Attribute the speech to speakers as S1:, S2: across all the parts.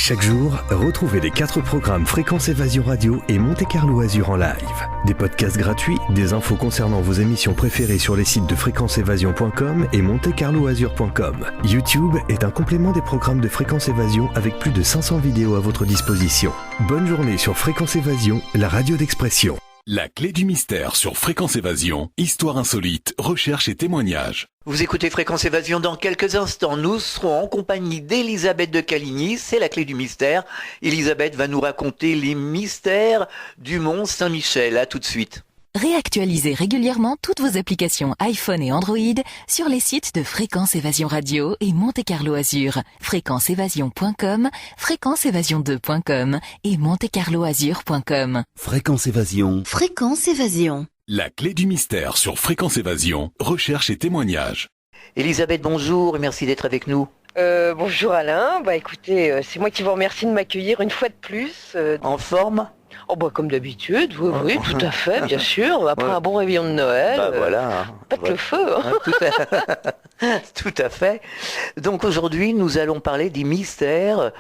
S1: Chaque jour, retrouvez les 4 programmes Fréquence Évasion Radio et Monte Carlo Azur en live. Des podcasts gratuits, des infos concernant vos émissions préférées sur les sites de fréquenceévasion.com et montecarloazur.com. YouTube est un complément des programmes de Fréquence Évasion avec plus de 500 vidéos à votre disposition. Bonne journée sur Fréquence Évasion, la radio d'expression.
S2: La clé du mystère sur Fréquence Évasion, histoire insolite, recherche et témoignages.
S3: Vous écoutez Fréquence Évasion dans quelques instants. Nous serons en compagnie d'Elisabeth de Caligny, c'est la clé du mystère. Elisabeth va nous raconter les mystères du Mont Saint-Michel. À tout de suite.
S4: Réactualisez régulièrement toutes vos applications iPhone et Android sur les sites de Fréquence Évasion Radio et Monte Carlo Azur, fréquenceévasion.com, fréquenceévasion2.com et montecarloazur.com.
S1: Fréquence Évasion.
S5: Fréquence Évasion.
S2: La clé du mystère sur Fréquence Évasion, recherche et témoignages.
S3: Elisabeth, bonjour et merci d'être avec nous.
S6: Bonjour Alain, écoutez, c'est moi qui vous remercie de m'accueillir une fois de plus.
S3: En forme ?
S6: Comme d'habitude, oui, tout à fait, bien sûr. Après un bon réveillon de Noël,
S3: voilà.
S6: Pète le feu.
S3: Tout à fait. Donc aujourd'hui, nous allons parler des mystères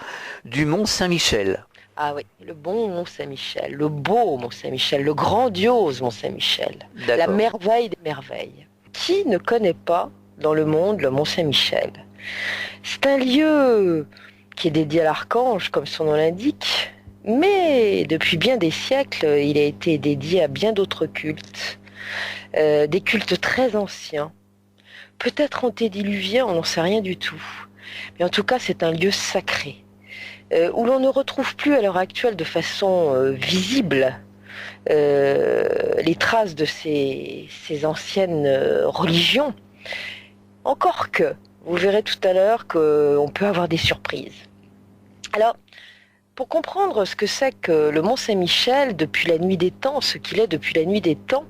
S3: du Mont Saint-Michel.
S6: Ah oui, le bon Mont Saint-Michel, le beau Mont Saint-Michel, le grandiose Mont Saint-Michel, la merveille des merveilles. Qui ne connaît pas dans le monde le Mont Saint-Michel ? C'est un lieu qui est dédié à l'archange, comme son nom l'indique, mais depuis bien des siècles, il a été dédié à bien d'autres cultes, des cultes très anciens, peut-être antédiluviens, on n'en sait rien du tout. Mais en tout cas, c'est un lieu sacré, où l'on ne retrouve plus à l'heure actuelle de façon visible les traces de ces anciennes religions. Encore que, vous verrez tout à l'heure qu'on peut avoir des surprises. Alors, pour comprendre ce que c'est que le Mont Saint-Michel depuis la nuit des temps, ce qu'il est depuis la nuit des temps,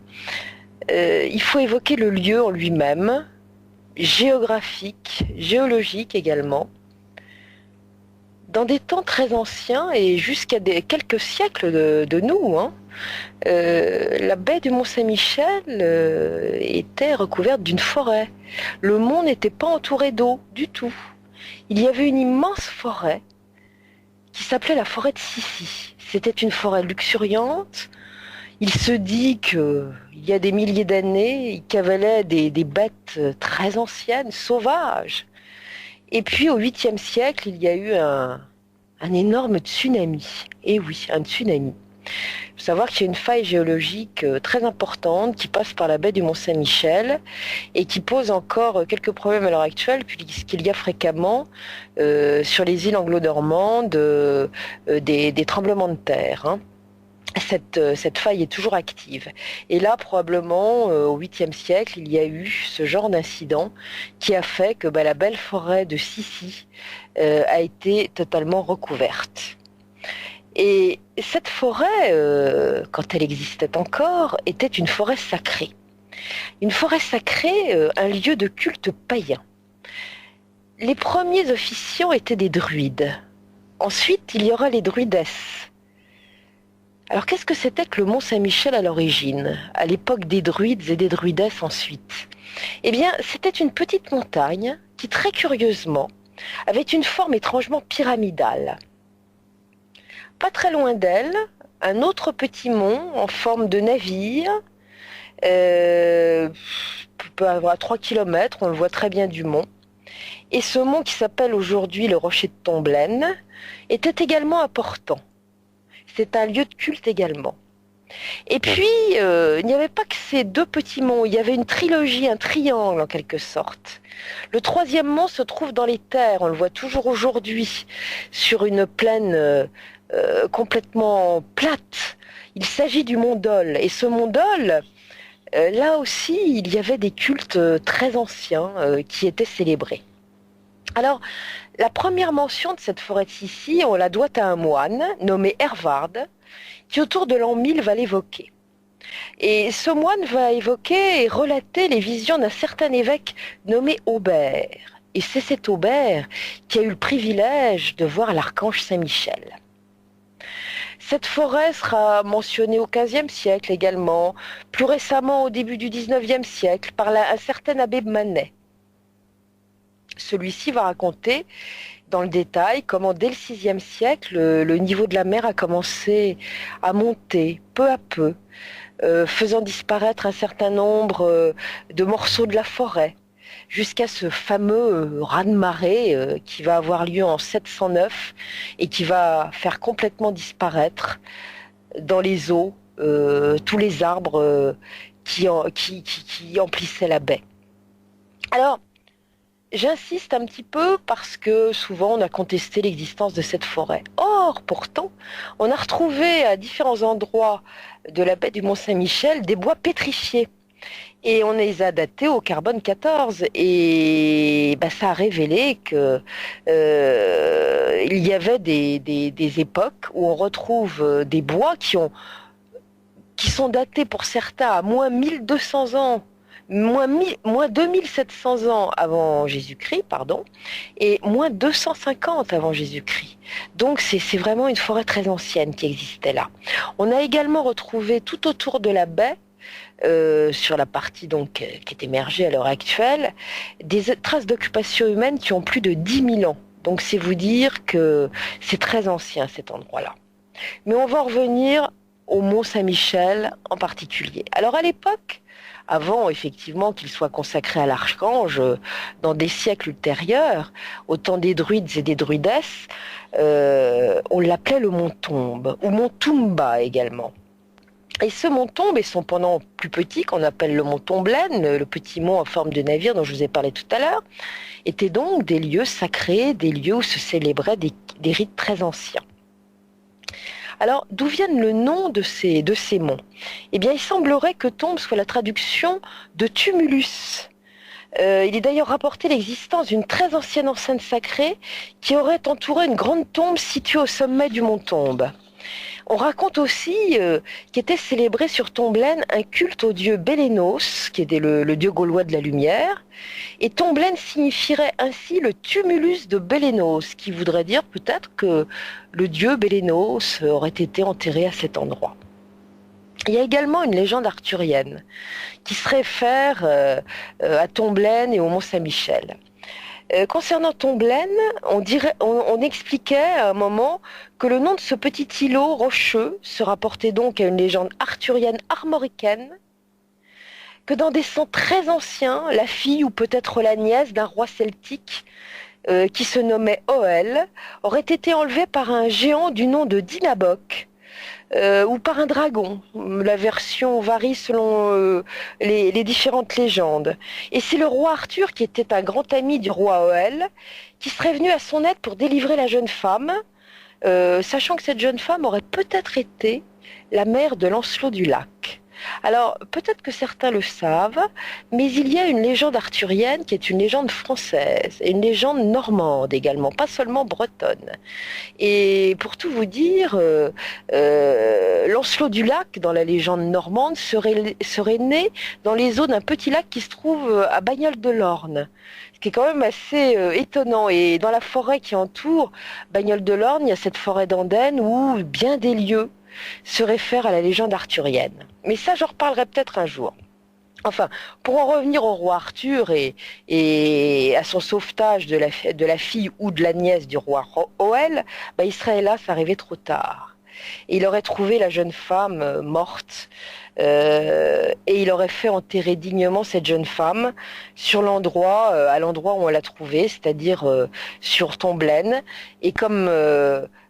S6: il faut évoquer le lieu en lui-même, géographique, géologique également. Dans des temps très anciens et jusqu'à quelques siècles de nous, la baie du Mont Saint-Michel était recouverte d'une forêt. Le mont n'était pas entouré d'eau du tout. Il y avait une immense forêt qui s'appelait la forêt de Sissi. C'était une forêt luxuriante. Il se dit qu'il y a des milliers d'années, il cavalait des bêtes très anciennes, sauvages. Et puis au 8e siècle, il y a eu un énorme tsunami. Et oui, un tsunami. Il faut savoir qu'il y a une faille géologique très importante qui passe par la baie du Mont Saint-Michel et qui pose encore quelques problèmes à l'heure actuelle puisqu'il y a fréquemment sur les îles anglo-normandes des tremblements de terre. Cette faille est toujours active. Et là, probablement, au 8e siècle, il y a eu ce genre d'incident qui a fait que la belle forêt de Sissi a été totalement recouverte. Et cette forêt, quand elle existait encore, était une forêt sacrée. Une forêt sacrée, un lieu de culte païen. Les premiers officiants étaient des druides. Ensuite, il y aura les druidesses. Alors, qu'est-ce que c'était que le Mont Saint-Michel à l'origine, à l'époque des druides et des druidesses ensuite ? Eh bien, c'était une petite montagne qui, très curieusement, avait une forme étrangement pyramidale. Pas très loin d'elle, un autre petit mont en forme de navire, peut avoir à 3 km, on le voit très bien du mont. Et ce mont qui s'appelle aujourd'hui le Rocher de Tomblaine était également important. C'est un lieu de culte également. Et puis, il n'y avait pas que ces 2 petits monts, il y avait une trilogie, un triangle en quelque sorte. Le 3e mont se trouve dans les terres, on le voit toujours aujourd'hui, sur une plaine complètement plate. Il s'agit du mont Dol. Et ce mont Dol, là aussi, il y avait des cultes très anciens qui étaient célébrés. Alors, la première mention de cette forêt de Sissi, on la doit à un moine nommé Hervard, qui autour de l'an 1000 va l'évoquer. Et ce moine va évoquer et relater les visions d'un certain évêque nommé Aubert. Et c'est cet Aubert qui a eu le privilège de voir l'archange Saint-Michel. Cette forêt sera mentionnée au XVe siècle également, plus récemment au début du XIXe siècle, par un certain abbé Manet. Celui-ci va raconter dans le détail comment dès le VIe siècle, le niveau de la mer a commencé à monter peu à peu, faisant disparaître un certain nombre de morceaux de la forêt, jusqu'à ce fameux raz-de-marée qui va avoir lieu en 709 et qui va faire complètement disparaître dans les eaux tous les arbres qui emplissaient la baie. Alors, j'insiste un petit peu parce que souvent on a contesté l'existence de cette forêt. Or, pourtant, on a retrouvé à différents endroits de la baie du Mont-Saint-Michel des bois pétrifiés. Et on les a datés au carbone 14. Et ça a révélé que il y avait des époques où on retrouve des bois qui sont datés pour certains à moins 1200 ans, moins 2700 ans avant Jésus-Christ, et moins 250 avant Jésus-Christ. Donc c'est vraiment une forêt très ancienne qui existait là. On a également retrouvé tout autour de la baie, sur la partie donc qui est émergée à l'heure actuelle, des traces d'occupation humaine qui ont plus de 10 000 ans. Donc c'est vous dire que c'est très ancien cet endroit-là. Mais on va en revenir au Mont-Saint-Michel en particulier. Alors à l'époque, avant effectivement qu'il soit consacré à l'archange, dans des siècles ultérieurs, au temps des druides et des druidesses, on l'appelait le Mont Tombe, ou Mont Tumba également. Et ce mont Tombe et son pendant plus petit, qu'on appelle le mont Tomblaine, le petit mont en forme de navire dont je vous ai parlé tout à l'heure, étaient donc des lieux sacrés, des lieux où se célébraient des rites très anciens. Alors, d'où viennent le nom de ces monts ? Eh bien, il semblerait que Tombe soit la traduction de tumulus. Il est d'ailleurs rapporté l'existence d'une très ancienne enceinte sacrée qui aurait entouré une grande tombe située au sommet du mont Tombe. On raconte aussi qu'était célébré sur Tomblaine un culte au dieu Bélénos, qui était le dieu gaulois de la lumière, et Tomblaine signifierait ainsi le tumulus de Bélénos, qui voudrait dire peut-être que le dieu Bélénos aurait été enterré à cet endroit. Il y a également une légende arthurienne qui se réfère à Tomblaine et au Mont-Saint-Michel. Concernant Tomblaine, on expliquait à un moment que le nom de ce petit îlot rocheux se rapportait donc à une légende arthurienne armoricaine, que dans des temps très anciens, la fille ou peut-être la nièce d'un roi celtique qui se nommait Oel aurait été enlevée par un géant du nom de Dinaboc, ou par un dragon. La version varie selon les différentes légendes. Et c'est le roi Arthur, qui était un grand ami du roi Oel, qui serait venu à son aide pour délivrer la jeune femme, sachant que cette jeune femme aurait peut-être été la mère de Lancelot du Lac. Alors, peut-être que certains le savent, mais il y a une légende arthurienne qui est une légende française, et une légende normande également, pas seulement bretonne. Et pour tout vous dire, Lancelot du Lac, dans la légende normande, serait né dans les eaux d'un petit lac qui se trouve à Bagnoles de l'Orne, ce qui est quand même assez étonnant. Et dans la forêt qui entoure Bagnoles de l'Orne, il y a cette forêt d'Andenne où bien des lieux se réfèrent à la légende arthurienne. Mais ça, j'en reparlerai peut-être un jour. Enfin, pour en revenir au roi Arthur et à son sauvetage de la fille ou de la nièce du roi Oel, il serait hélas arrivé trop tard. Et il aurait trouvé la jeune femme morte, et il aurait fait enterrer dignement cette jeune femme sur l'endroit, à l'endroit où on l'a trouvée, c'est-à-dire sur Tomblaine. Et comme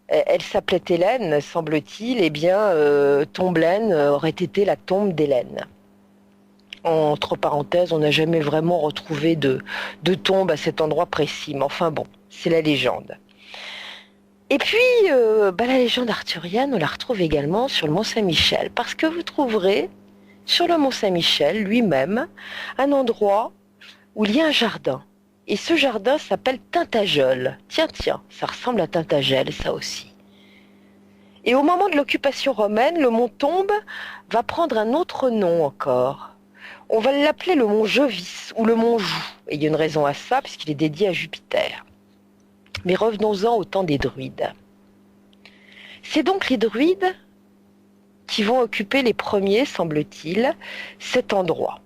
S6: elle s'appelait Hélène, semble-t-il, eh bien, Tomblaine aurait été la tombe d'Hélène. Entre parenthèses, on n'a jamais vraiment retrouvé de tombe à cet endroit précis, mais enfin bon, c'est la légende. Et puis, la légende arthurienne, on la retrouve également sur le Mont-Saint-Michel, parce que vous trouverez sur le Mont-Saint-Michel lui-même un endroit où il y a un jardin. Et ce jardin s'appelle Tintagel. Tiens, ça ressemble à Tintagel, ça aussi. Et au moment de l'occupation romaine, le mont Tombe va prendre un autre nom encore. On va l'appeler le mont Jovis ou le mont Joux. Et il y a une raison à ça, puisqu'il est dédié à Jupiter. Mais revenons-en au temps des druides. C'est donc les druides qui vont occuper les premiers, semble-t-il, cet endroit.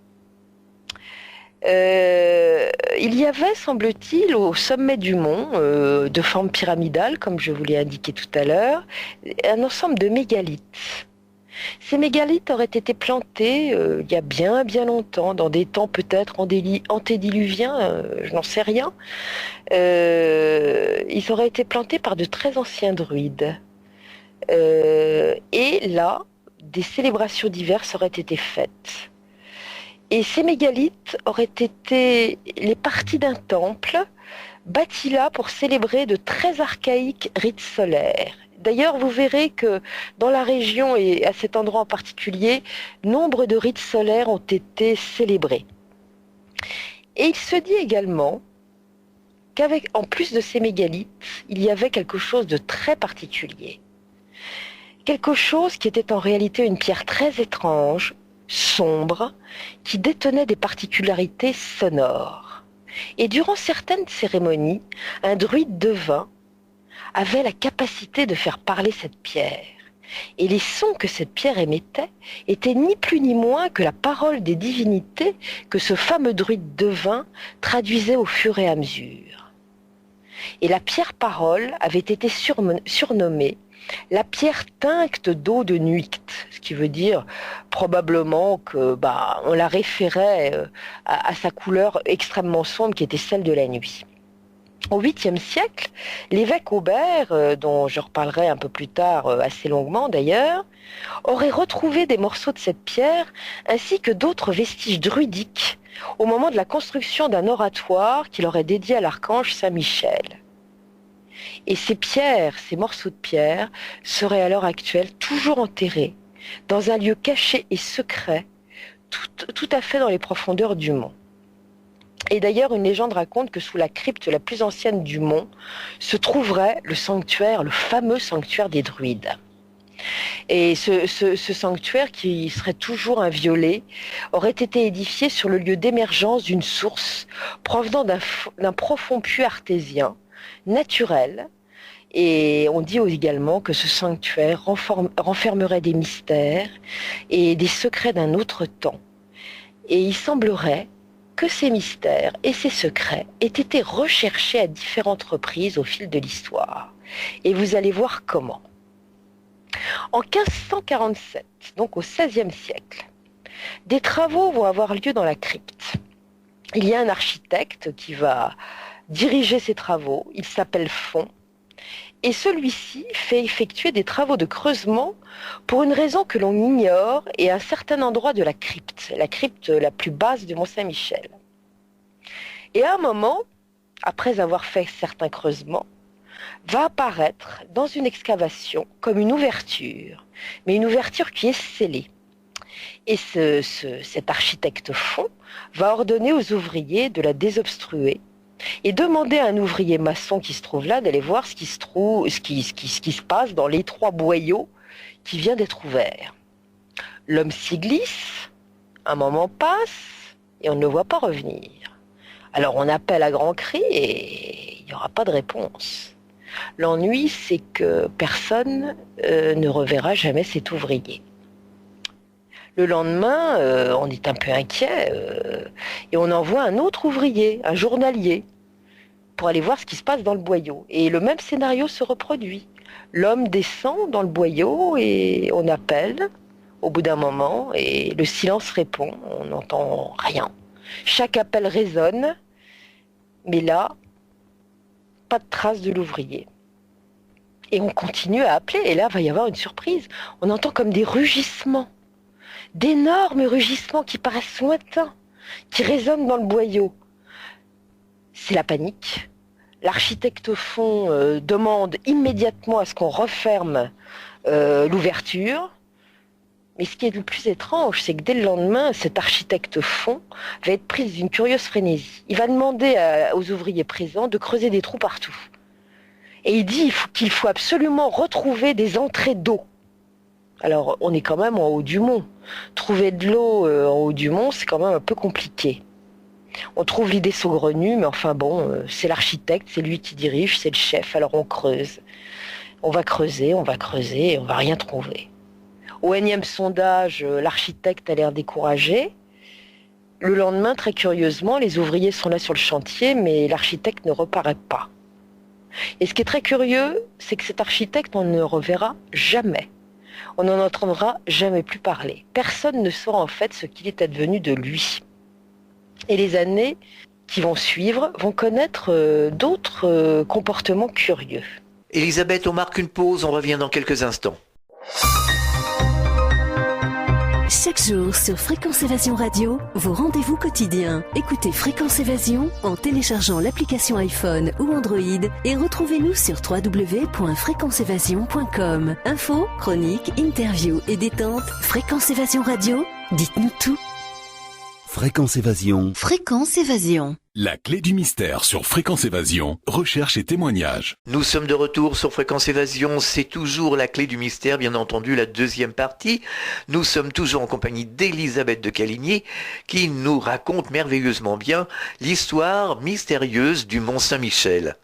S6: Il y avait, semble-t-il, au sommet du mont, de forme pyramidale, comme je vous l'ai indiqué tout à l'heure, un ensemble de mégalithes. Ces mégalithes auraient été plantés il y a bien bien longtemps, dans des temps peut-être antédiluviens, je n'en sais rien. Ils auraient été plantés par de très anciens druides. Et là, des célébrations diverses auraient été faites. Et ces mégalithes auraient été les parties d'un temple bâti là pour célébrer de très archaïques rites solaires. D'ailleurs, vous verrez que dans la région et à cet endroit en particulier, nombre de rites solaires ont été célébrés. Et il se dit également qu'en plus de ces mégalithes, il y avait quelque chose de très particulier. Quelque chose qui était en réalité une pierre très étrange, sombre, qui détenait des particularités sonores. Et durant certaines cérémonies, un druide devin avait la capacité de faire parler cette pierre. Et les sons que cette pierre émettait étaient ni plus ni moins que la parole des divinités que ce fameux druide devin traduisait au fur et à mesure. Et la pierre parole avait été surnommée la pierre tincte d'eau de Nuit, ce qui veut dire probablement que on la référait à sa couleur extrêmement sombre qui était celle de la nuit. Au 8e siècle, l'évêque Aubert, dont je reparlerai un peu plus tard assez longuement d'ailleurs, aurait retrouvé des morceaux de cette pierre ainsi que d'autres vestiges druidiques au moment de la construction d'un oratoire qu'il aurait dédié à l'archange Saint-Michel. Et ces pierres, ces morceaux de pierre, seraient à l'heure actuelle toujours enterrés dans un lieu caché et secret, tout à fait dans les profondeurs du mont. Et d'ailleurs, une légende raconte que sous la crypte la plus ancienne du mont se trouverait le sanctuaire, le fameux sanctuaire des druides. Et ce sanctuaire, qui serait toujours inviolé, aurait été édifié sur le lieu d'émergence d'une source provenant d'un profond puits artésien, naturel. Et on dit également que ce sanctuaire renfermerait des mystères et des secrets d'un autre temps. Et il semblerait que ces mystères et ces secrets aient été recherchés à différentes reprises au fil de l'histoire. Et vous allez voir comment. En 1547, donc au XVIe siècle, des travaux vont avoir lieu dans la crypte. Il y a un architecte qui va diriger ces travaux, il s'appelle Font, et celui-ci fait effectuer des travaux de creusement pour une raison que l'on ignore et à un certain endroit de la crypte la plus basse du Mont-Saint-Michel. Et à un moment, après avoir fait certains creusements, va apparaître dans une excavation comme une ouverture, mais une ouverture qui est scellée. Et cet architecte Font va ordonner aux ouvriers de la désobstruer et demander à un ouvrier maçon qui se trouve là d'aller voir ce qui se passe dans l'étroit boyau qui vient d'être ouvert. L'homme s'y glisse, un moment passe et on ne le voit pas revenir. Alors on appelle à grands cris et il n'y aura pas de réponse. L'ennui, c'est que personne ne reverra jamais cet ouvrier. Le lendemain, on est un peu inquiet et on envoie un autre ouvrier, un journalier, pour aller voir ce qui se passe dans le boyau. Et le même scénario se reproduit. L'homme descend dans le boyau et on appelle au bout d'un moment et le silence répond, on n'entend rien. Chaque appel résonne, mais là, pas de trace de l'ouvrier. Et on continue à appeler et là, va y avoir une surprise. On entend comme des rugissements. D'énormes rugissements qui paraissent lointains, qui résonnent dans le boyau. C'est la panique. L'architecte Font demande immédiatement à ce qu'on referme l'ouverture. Mais ce qui est le plus étrange, c'est que dès le lendemain, cet architecte Font va être pris d'une curieuse frénésie. Il va demander aux ouvriers présents de creuser des trous partout. Et il dit qu'il faut absolument retrouver des entrées d'eau. Alors, on est quand même en haut du mont. Trouver de l'eau en haut du mont, c'est quand même un peu compliqué. On trouve l'idée saugrenue, mais enfin bon, c'est l'architecte, c'est lui qui dirige, c'est le chef, alors on creuse. On va creuser, et on va rien trouver. Au énième sondage, l'architecte a l'air découragé. Le lendemain, très curieusement, les ouvriers sont là sur le chantier, mais l'architecte ne reparaît pas. Et ce qui est très curieux, c'est que cet architecte, on ne le reverra jamais. On n'en entendra jamais plus parler. Personne ne saura en fait ce qu'il est advenu de lui. Et les années qui vont suivre vont connaître d'autres comportements curieux.
S3: Elisabeth, on marque une pause, on revient dans quelques instants.
S5: Chaque jour sur Fréquence Évasion Radio, vos rendez-vous quotidiens. Écoutez Fréquence Évasion en téléchargeant l'application iPhone ou Android et retrouvez-nous sur www.fréquenceévasion.com. Infos, chroniques, interviews et détente. Fréquence Évasion Radio, dites-nous tout.
S2: Fréquence Évasion.
S5: Fréquence Évasion.
S2: La clé du mystère sur Fréquence Évasion, recherche et témoignages.
S3: Nous sommes de retour sur Fréquence Évasion, c'est toujours la clé du mystère, bien entendu, la deuxième partie. Nous sommes toujours en compagnie d'Elisabeth de Caligny, qui nous raconte merveilleusement bien l'histoire mystérieuse du Mont Saint-Michel.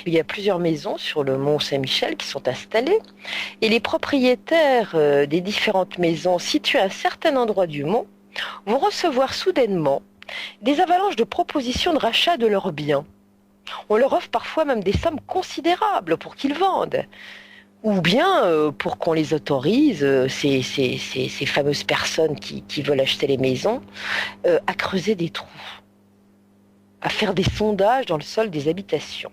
S6: Il y a plusieurs maisons sur le Mont Saint-Michel qui sont installées, et les propriétaires des différentes maisons situées à un certain endroit du mont vont recevoir soudainement des avalanches de propositions de rachat de leurs biens. On leur offre parfois même des sommes considérables pour qu'ils vendent. Ou bien pour qu'on les autorise, ces fameuses personnes qui veulent acheter les maisons, à creuser des trous, à faire des sondages dans le sol des habitations.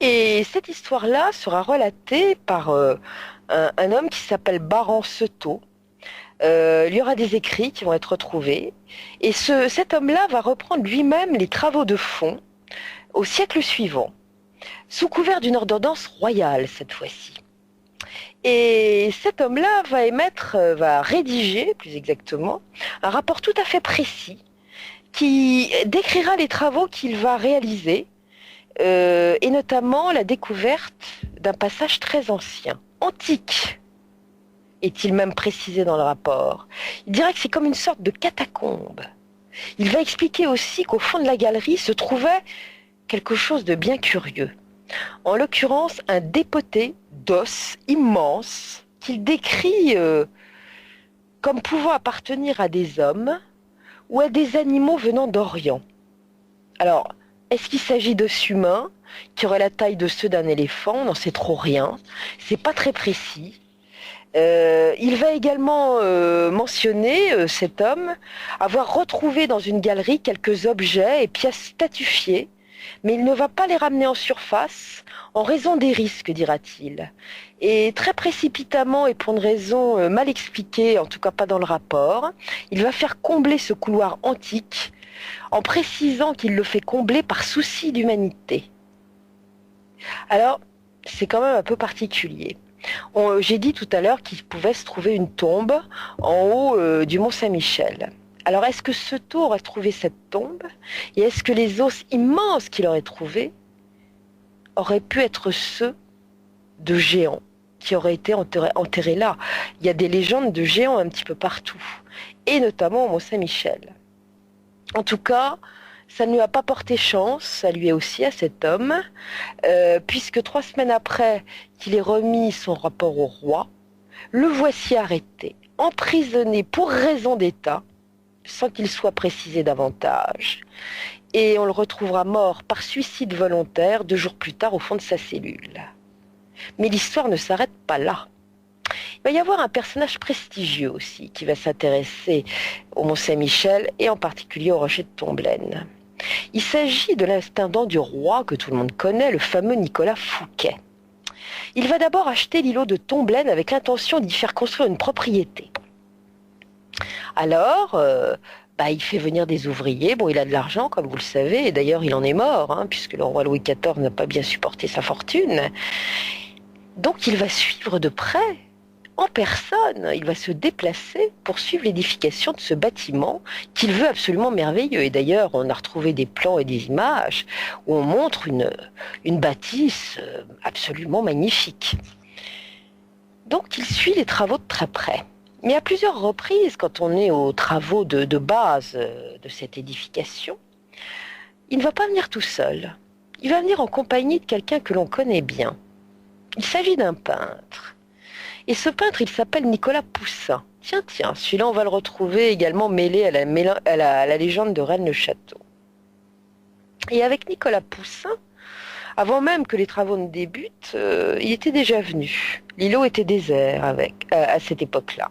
S6: Et cette histoire-là sera relatée par un homme qui s'appelle Baron Setot. Il y aura des écrits qui vont être retrouvés. Et cet homme-là va reprendre lui-même les travaux de fond au siècle suivant, sous couvert d'une ordonnance royale cette fois-ci. Et cet homme-là va rédiger, plus exactement, un rapport tout à fait précis qui décrira les travaux qu'il va réaliser, et notamment la découverte d'un passage très ancien, antique, est-il même précisé dans le rapport. Il dirait que c'est comme une sorte de catacombe. Il va expliquer aussi qu'au fond de la galerie se trouvait quelque chose de bien curieux. En l'occurrence, un dépoté d'os immense qu'il décrit comme pouvant appartenir à des hommes ou à des animaux venant d'Orient. Alors, est-ce qu'il s'agit d'os humains qui auraient la taille de ceux d'un éléphant? On n'en sait trop rien. C'est pas très précis. Il va également mentionner, cet homme, avoir retrouvé dans une galerie quelques objets et pièces statufiées, mais il ne va pas les ramener en surface en raison des risques, dira-t-il. Et très précipitamment et pour une raison mal expliquée, en tout cas pas dans le rapport, il va faire combler ce couloir antique en précisant qu'il le fait combler par souci d'humanité. Alors, c'est quand même un peu particulier. J'ai dit tout à l'heure qu'il pouvait se trouver une tombe en haut du Mont Saint-Michel. Alors est-ce que Setot aurait trouvé cette tombe? Et est-ce que les os immenses qu'il aurait trouvés auraient pu être ceux de géants qui auraient été enterrés là? Il y a des légendes de géants un petit peu partout, et notamment au Mont Saint-Michel. En tout cas, ça ne lui a pas porté chance, à lui aussi, à cet homme, puisque 3 semaines après qu'il ait remis son rapport au roi, le voici arrêté, emprisonné pour raison d'État, sans qu'il soit précisé davantage. Et on le retrouvera mort par suicide volontaire 2 jours plus tard au fond de sa cellule. Mais l'histoire ne s'arrête pas là. Il va y avoir un personnage prestigieux aussi qui va s'intéresser au Mont Saint-Michel et en particulier au rocher de Tomblaine. Il s'agit de l'intendant du roi que tout le monde connaît, le fameux Nicolas Fouquet. Il va d'abord acheter l'îlot de Tomblaine avec l'intention d'y faire construire une propriété. Alors, il fait venir des ouvriers. Bon, il a de l'argent, comme vous le savez, et d'ailleurs il en est mort, puisque le roi Louis XIV n'a pas bien supporté sa fortune. Donc il va suivre de près, en personne, il va se déplacer pour suivre l'édification de ce bâtiment qu'il veut absolument merveilleux. Et d'ailleurs, on a retrouvé des plans et des images où on montre une bâtisse absolument magnifique. Donc il suit les travaux de très près. Mais à plusieurs reprises, quand on est aux travaux de base de cette édification, il ne va pas venir tout seul. Il va venir en compagnie de quelqu'un que l'on connaît bien. Il s'agit d'un peintre. Et ce peintre, il s'appelle Nicolas Poussin. Tiens, celui-là, on va le retrouver également mêlé à la légende de Rennes-le-Château. Et avec Nicolas Poussin, avant même que les travaux ne débutent, il était déjà venu. L'îlot était désert à cette époque-là.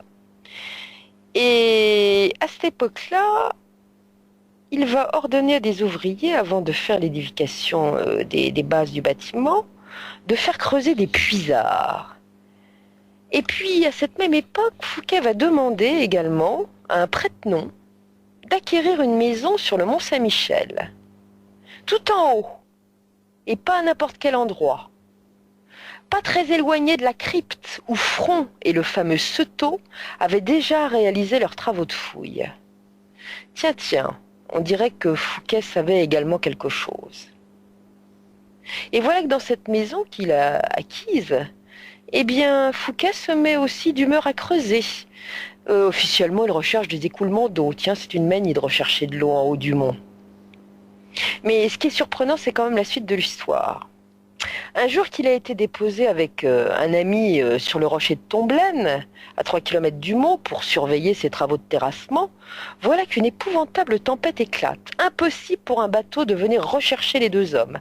S6: Et à cette époque-là, il va ordonner à des ouvriers, avant de faire l'édification des bases du bâtiment, de faire creuser des puisards. Et puis, à cette même époque, Fouquet va demander également à un prête-nom d'acquérir une maison sur le Mont Saint-Michel, tout en haut, et pas à n'importe quel endroit. Pas très éloigné de la crypte où Front et le fameux Ceuto avaient déjà réalisé leurs travaux de fouille. Tiens, on dirait que Fouquet savait également quelque chose. Et voilà que dans cette maison qu'il a acquise, eh bien, Fouquet se met aussi d'humeur à creuser. Officiellement, il recherche des écoulements d'eau. Tiens, c'est une manie de rechercher de l'eau en haut du mont. Mais ce qui est surprenant, c'est quand même la suite de l'histoire. Un jour qu'il a été déposé avec un ami sur le rocher de Tomblaine, à 3 km du mont, pour surveiller ses travaux de terrassement, voilà qu'une épouvantable tempête éclate. Impossible pour un bateau de venir rechercher les deux hommes.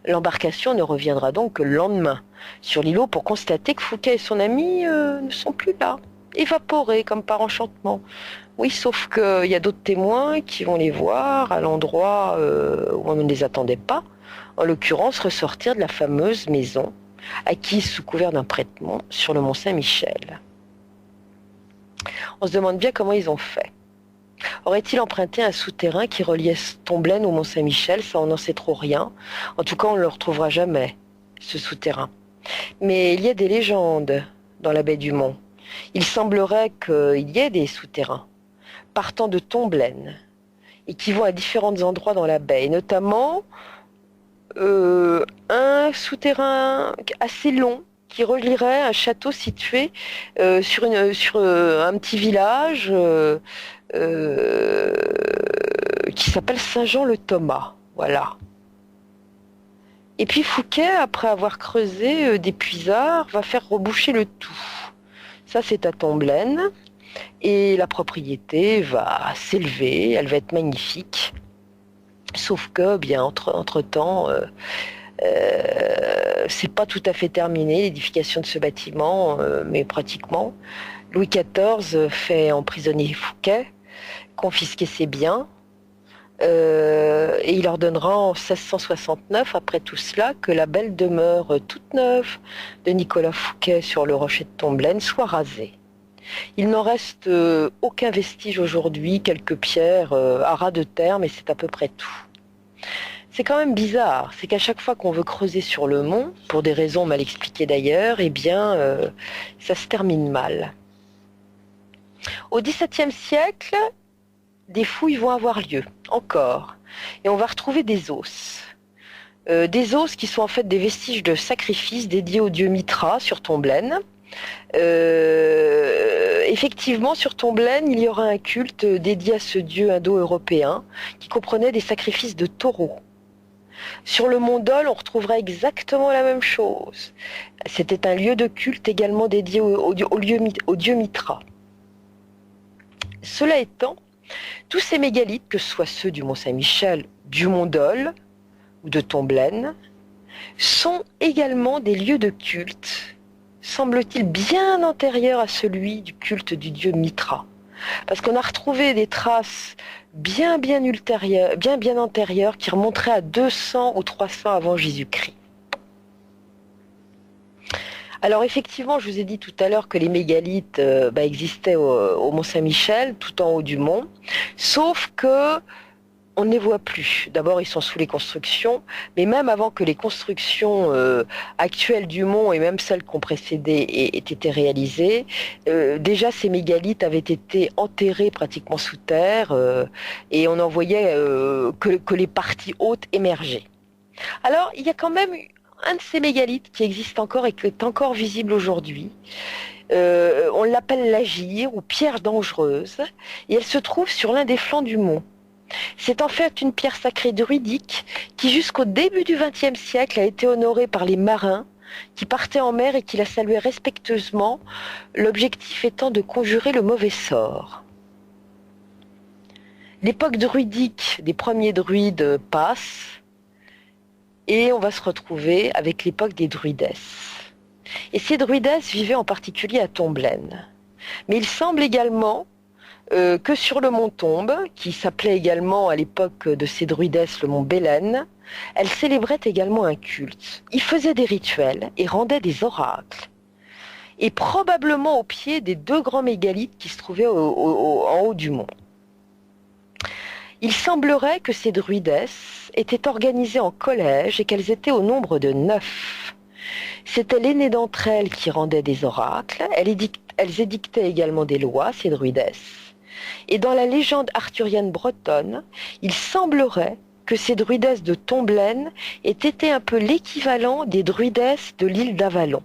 S6: L'embarcation ne reviendra donc que le lendemain sur l'îlot pour constater que Fouquet et son ami ne sont plus là, évaporés comme par enchantement. Oui, sauf qu'il y a d'autres témoins qui vont les voir à l'endroit où on ne les attendait pas, en l'occurrence ressortir de la fameuse maison acquise sous couvert d'un prête-nom sur le Mont Saint-Michel. On se demande bien comment ils ont fait. Aurait-il emprunté un souterrain qui reliait Tomblaine au Mont Saint-Michel? Ça, on n'en sait trop rien. En tout cas, on ne le retrouvera jamais, ce souterrain. Mais il y a des légendes dans la baie du Mont. Il semblerait qu'il y ait des souterrains partant de Tomblaine et qui vont à différents endroits dans la baie, et notamment un souterrain assez long qui relierait un château situé sur un petit village qui s'appelle Saint-Jean-le-Thomas. Voilà. Et puis Fouquet, après avoir creusé des puisards, va faire reboucher le tout. Ça, c'est à Tomblaine. Et la propriété va s'élever, elle va être magnifique. Sauf que, bien, entre-temps, c'est pas tout à fait terminé, l'édification de ce bâtiment, mais pratiquement. Louis XIV fait emprisonner Fouquet, confisquer ses biens, et il ordonnera en 1669, après tout cela, que la belle demeure toute neuve de Nicolas Fouquet sur le rocher de Tomblaine soit rasée. Il n'en reste aucun vestige aujourd'hui, quelques pierres à ras de terre, mais c'est à peu près tout. C'est quand même bizarre, c'est qu'à chaque fois qu'on veut creuser sur le mont, pour des raisons mal expliquées d'ailleurs, eh bien, ça se termine mal. Au XVIIe siècle, des fouilles vont avoir lieu, encore, et on va retrouver des os. Des os qui sont en fait des vestiges de sacrifices dédiés au dieu Mitra sur Tomblaine. Effectivement, sur Tomblaine, il y aura un culte dédié à ce dieu indo-européen qui comprenait des sacrifices de taureaux. Sur le mont Dol, on retrouvera exactement la même chose. C'était un lieu de culte également dédié au dieu Mitra. Cela étant, tous ces mégalithes, que ce soit ceux du Mont Saint-Michel, du mont Dol ou de Tomblaine, sont également des lieux de culte, semble-t-il bien antérieurs à celui du culte du dieu Mitra. Parce qu'on a retrouvé des traces bien antérieures qui remonteraient à 200 ou 300 avant Jésus-Christ. Alors effectivement, je vous ai dit tout à l'heure que les mégalithes existaient au Mont Saint-Michel, tout en haut du mont, sauf que on ne les voit plus. D'abord, ils sont sous les constructions, mais même avant que les constructions actuelles du mont et même celles qui ont précédé aient été réalisées, déjà ces mégalithes avaient été enterrés pratiquement sous terre et on en voyait que les parties hautes émergeaient. Alors, il y a quand même un de ces mégalithes qui existe encore et qui est encore visible aujourd'hui. On l'appelle l'Agir ou pierre dangereuse et elle se trouve sur l'un des flancs du mont. C'est en fait une pierre sacrée druidique qui jusqu'au début du XXe siècle a été honorée par les marins qui partait en mer et qui la saluait respectueusement, l'objectif étant de conjurer le mauvais sort. L'époque druidique des premiers druides passe et on va se retrouver avec l'époque des druidesses. Et ces druidesses vivaient en particulier à Tomblaine. Mais il semble également que sur le mont Tombe, qui s'appelait également à l'époque de ces druidesses le mont Bélène, elles célébraient également un culte. Ils faisaient des rituels et rendaient des oracles. Et probablement au pied des 2 grands mégalithes qui se trouvaient en haut du mont. Il semblerait que ces druidesses étaient organisées en collèges et qu'elles étaient au nombre de 9. C'était l'aînée d'entre elles qui rendait des oracles, elles édictaient également des lois, ces druidesses. Et dans la légende arthurienne bretonne, il semblerait que ces druidesses de Tomblaine aient été un peu l'équivalent des druidesses de l'île d'Avalon,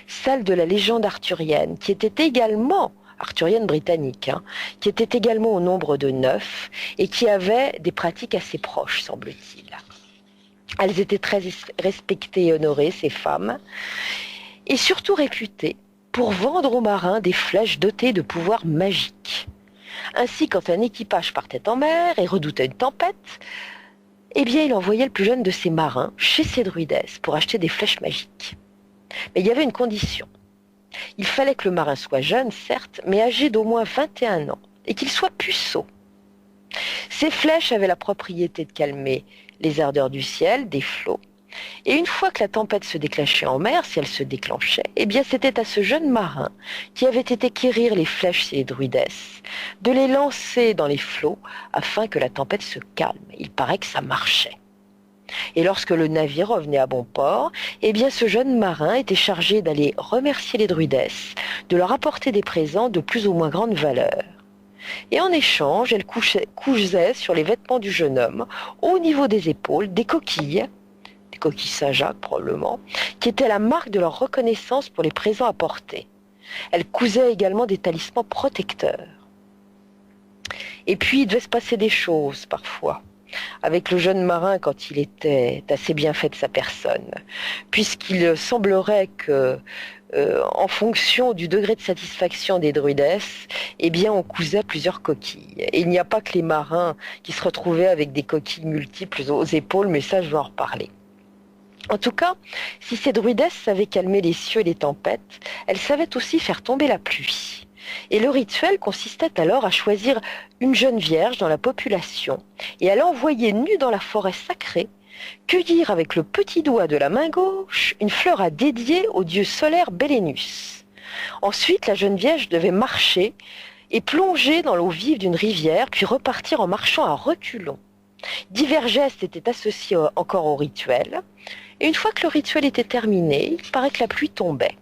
S6: celles de la légende arthurienne, qui étaient également arthurienne britannique, qui était également au nombre de 9 et qui avait des pratiques assez proches, semble-t-il. Elles étaient très respectées et honorées, ces femmes, et surtout réputées pour vendre aux marins des flèches dotées de pouvoirs magiques. Ainsi, quand un équipage partait en mer et redoutait une tempête, eh bien, il envoyait le plus jeune de ses marins chez ces druidesses pour acheter des flèches magiques. Mais il y avait une condition. Il fallait que le marin soit jeune, certes, mais âgé d'au moins 21 ans, et qu'il soit puceau. Ces flèches avaient la propriété de calmer les ardeurs du ciel, des flots, et une fois que la tempête se déclenchait en mer, si elle se déclenchait, eh bien c'était à ce jeune marin, qui avait été quérir les flèches chez les druidesses, de les lancer dans les flots afin que la tempête se calme. Il paraît que ça marchait. Et lorsque le navire revenait à bon port, eh bien ce jeune marin était chargé d'aller remercier les druidesses, de leur apporter des présents de plus ou moins grande valeur. Et en échange, elle cousait sur les vêtements du jeune homme, au niveau des épaules, des coquilles Saint-Jacques probablement, qui étaient la marque de leur reconnaissance pour les présents apportés. Elle cousait également des talismans protecteurs. Et puis il devait se passer des choses parfois avec le jeune marin quand il était assez bien fait de sa personne, puisqu'il semblerait que, en fonction du degré de satisfaction des druidesses, eh bien on cousait plusieurs coquilles. Et il n'y a pas que les marins qui se retrouvaient avec des coquilles multiples aux épaules, mais ça je vais en reparler. En tout cas, si ces druidesses savaient calmer les cieux et les tempêtes, elles savaient aussi faire tomber la pluie. Et le rituel consistait alors à choisir une jeune vierge dans la population et à l'envoyer nue dans la forêt sacrée, cueillir avec le petit doigt de la main gauche une fleur à dédier au dieu solaire Bélénus. Ensuite, la jeune vierge devait marcher et plonger dans l'eau vive d'une rivière, puis repartir en marchant à reculons. Divers gestes étaient associés encore au rituel, et une fois que le rituel était terminé, il paraît que la pluie tombait.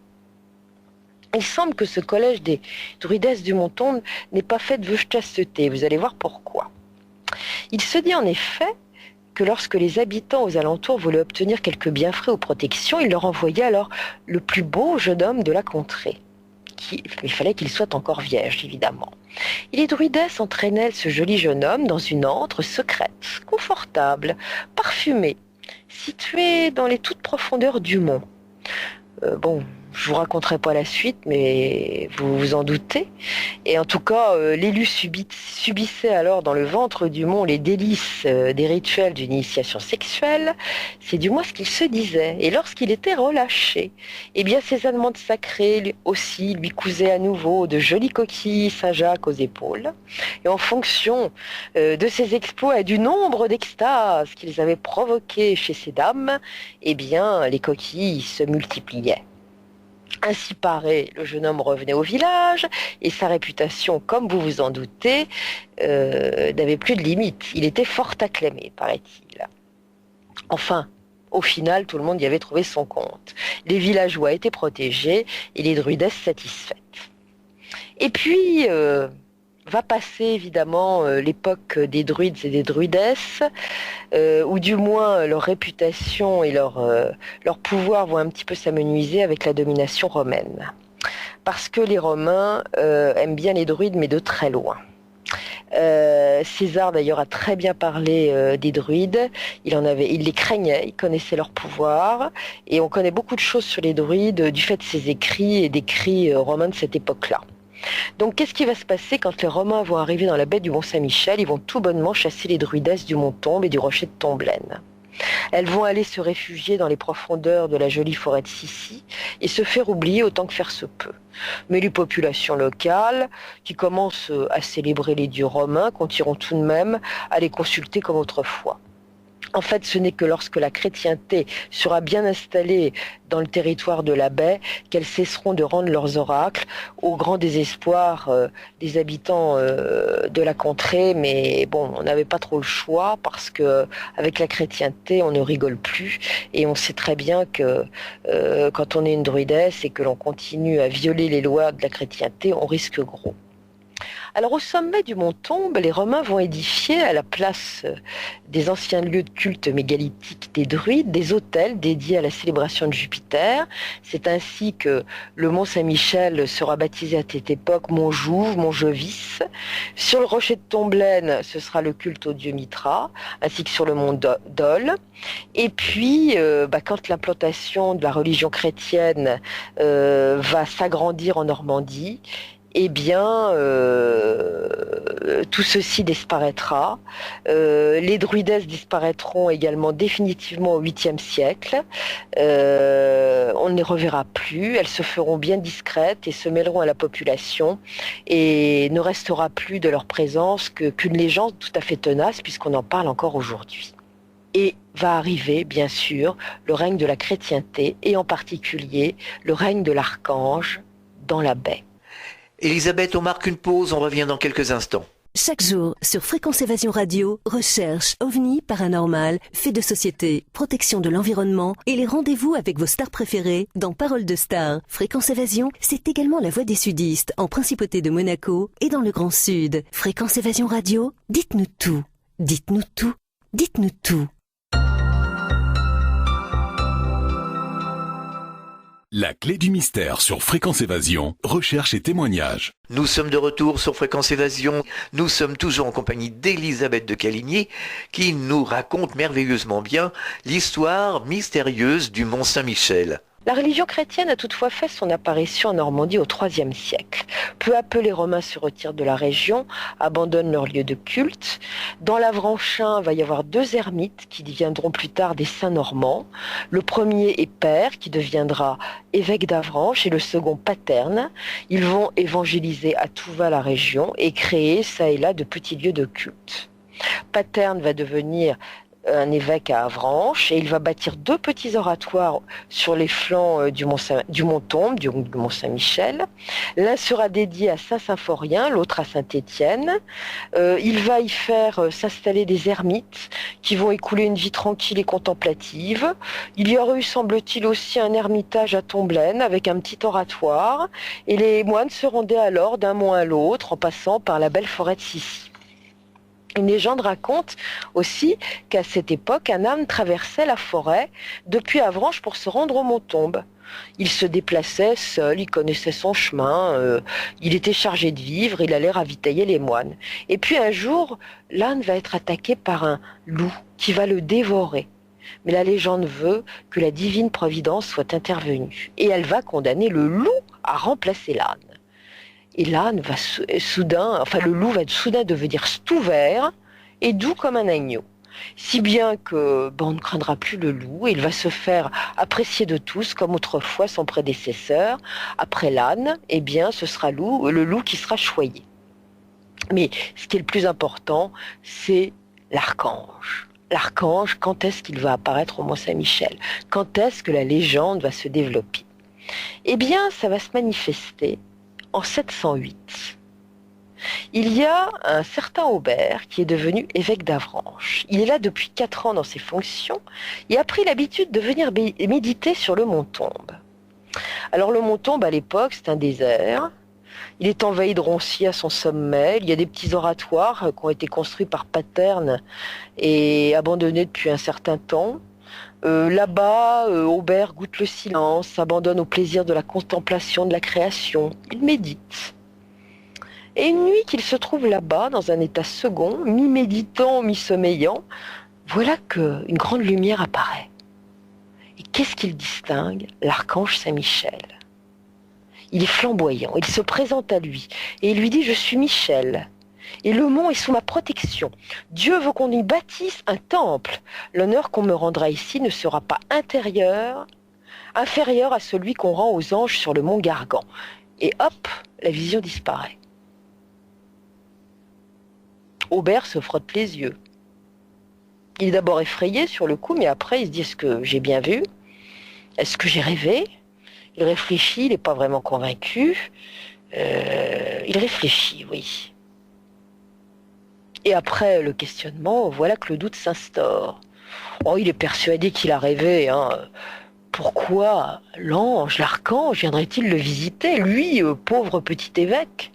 S6: Il semble que ce collège des druidesses du Mont Tombe n'est pas fait de vœux de chasteté, vous allez voir pourquoi. Il se dit en effet que lorsque les habitants aux alentours voulaient obtenir quelques bienfaits ou protections, ils leur envoyaient alors le plus beau jeune homme de la contrée. Il fallait qu'il soit encore vierge, évidemment. Et les druidesses entraînaient ce joli jeune homme dans une antre secrète, confortable, parfumée, située dans les toutes profondeurs du mont. Je vous raconterai pas la suite, mais vous vous en doutez. Et en tout cas, l'élu subissait alors dans le ventre du mont les délices des rituels d'une initiation sexuelle. C'est du moins ce qu'il se disait. Et lorsqu'il était relâché, eh bien ces allemandes sacrées aussi lui cousaient à nouveau de jolies coquilles Saint-Jacques aux épaules. Et en fonction de ses exploits et du nombre d'extases qu'ils avaient provoquées chez ces dames, eh bien les coquilles se multipliaient. Ainsi paré, le jeune homme revenait au village et sa réputation, comme vous vous en doutez, n'avait plus de limite. Il était fort acclamé, paraît-il. Enfin, au final, tout le monde y avait trouvé son compte. Les villageois étaient protégés et les druidesses satisfaites. Et puis, va passer évidemment l'époque des druides et des druidesses, ou du moins leur réputation et leur pouvoir vont un petit peu s'amenuiser avec la domination romaine. Parce que les Romains aiment bien les druides, mais de très loin. César d'ailleurs a très bien parlé des druides. Il les craignait, il connaissait leur pouvoir, et on connaît beaucoup de choses sur les druides du fait de ses écrits et d'écrits romains de cette époque-là. Donc qu'est-ce qui va se passer quand les Romains vont arriver dans la baie du Mont-Saint-Michel? Ils vont tout bonnement chasser les druidesses du Mont-Tombe et du rocher de Tomblaine. Elles vont aller se réfugier dans les profondeurs de la jolie forêt de Sissi et se faire oublier autant que faire se peut. Mais les populations locales, qui commencent à célébrer les dieux romains, continueront tout de même à les consulter comme autrefois. En fait, ce n'est que lorsque la chrétienté sera bien installée dans le territoire de la baie qu'elles cesseront de rendre leurs oracles, au grand désespoir des habitants de la contrée. Mais bon, on n'avait pas trop le choix parce que avec la chrétienté, on ne rigole plus, et on sait très bien que quand on est une druidesse et que l'on continue à violer les lois de la chrétienté, on risque gros. Alors au sommet du mont Tombe, les Romains vont édifier à la place des anciens lieux de culte mégalithiques des druides des autels dédiés à la célébration de Jupiter. C'est ainsi que le mont Saint-Michel sera baptisé à cette époque mont Jouve, mont Jovis. Sur le rocher de Tomblaine, ce sera le culte au dieu Mitra, ainsi que sur le mont Dol. Et puis, quand l'implantation de la religion chrétienne va s'agrandir en Normandie, eh bien, tout ceci disparaîtra. Les druidesses disparaîtront également définitivement au 8e siècle. On ne les reverra plus. Elles se feront bien discrètes et se mêleront à la population. Et ne restera plus de leur présence qu'une légende tout à fait tenace, puisqu'on en parle encore aujourd'hui. Et va arriver, bien sûr, le règne de la chrétienté, et en particulier le règne de l'archange dans la baie.
S3: Elisabeth, on marque une pause, on revient dans quelques instants.
S5: Chaque jour, sur Fréquence Évasion Radio, recherche, ovni, paranormal, faits de société, protection de l'environnement et les rendez-vous avec vos stars préférées dans Paroles de Stars. Fréquence Évasion, c'est également la voix des sudistes en Principauté de Monaco et dans le Grand Sud. Fréquence Évasion Radio, dites-nous tout. Dites-nous tout. Dites-nous tout.
S2: La clé du mystère sur Fréquence Évasion, recherche et témoignages.
S3: Nous sommes de retour sur Fréquence Évasion. Nous sommes toujours en compagnie d'Elisabeth de Caligny qui nous raconte merveilleusement bien l'histoire mystérieuse du Mont Saint-Michel.
S6: La religion chrétienne a toutefois fait son apparition en Normandie au IIIe siècle. Peu à peu, les Romains se retirent de la région, abandonnent leur lieu de culte. Dans l'Avranchin, il va y avoir 2 ermites qui deviendront plus tard des saints normands. Le premier est Père, qui deviendra évêque d'Avranches, et le second Paterne. Ils vont évangéliser à tout va la région et créer ça et là de petits lieux de culte. Paterne va devenir un évêque à Avranches, et il va bâtir 2 petits oratoires sur les flancs du mont Tombe, du mont Saint-Michel. L'un sera dédié à Saint-Symphorien, l'autre à Saint-Étienne. Il va y faire s'installer des ermites qui vont écouler une vie tranquille et contemplative. Il y aura eu, semble-t-il, aussi un ermitage à Tomblaine avec un petit oratoire, et les moines se rendaient alors d'un mont à l'autre en passant par la belle forêt de Sissi. Une légende raconte aussi qu'à cette époque, un âne traversait la forêt depuis Avranches pour se rendre au mont Tombe. Il se déplaçait seul, il connaissait son chemin, il était chargé de vivres, il allait ravitailler les moines. Et puis un jour, l'âne va être attaqué par un loup qui va le dévorer. Mais la légende veut que la divine providence soit intervenue, et elle va condamner le loup à remplacer l'âne. Et l'âne va le loup va soudain devenir tout vert et doux comme un agneau. Si bien que on ne craindra plus le loup, et il va se faire apprécier de tous comme autrefois son prédécesseur. Après l'âne, eh bien ce sera le loup qui sera choyé. Mais ce qui est le plus important, c'est l'archange. L'archange, quand est-ce qu'il va apparaître au Mont Saint-Michel? Quand est-ce que la légende va se développer? Eh bien, ça va se manifester en 708. Il y a un certain Aubert qui est devenu évêque d'Avranches. Il est là depuis 4 ans dans ses fonctions et a pris l'habitude de venir méditer sur le mont Tombe. Alors le mont Tombe à l'époque, c'est un désert. Il est envahi de ronciers à son sommet. Il y a des petits oratoires qui ont été construits par Paterne et abandonnés depuis un certain temps. Là-bas, Aubert goûte le silence, s'abandonne au plaisir de la contemplation de la création. Il médite. Et une nuit qu'il se trouve là-bas, dans un état second, mi-méditant, mi-sommeillant, voilà qu'une grande lumière apparaît. Et qu'est-ce qu'il distingue? L'archange Saint-Michel. Il est flamboyant, il se présente à lui, et il lui dit « Je suis Michel, et le mont est sous ma protection. Dieu veut qu'on y bâtisse un temple. L'honneur qu'on me rendra ici ne sera pas inférieur à celui qu'on rend aux anges sur le mont Gargan. » Et hop, la vision disparaît. Aubert se frotte les yeux. Il est d'abord effrayé sur le coup, mais après il se dit « Est-ce que j'ai bien vu? Est-ce que j'ai rêvé ?» Il réfléchit, il n'est pas vraiment convaincu. Il réfléchit, oui. Et après le questionnement, voilà que le doute s'instaure. Oh, il est persuadé qu'il a rêvé. Hein. Pourquoi l'ange, l'archange, viendrait-il le visiter, lui, pauvre petit évêque?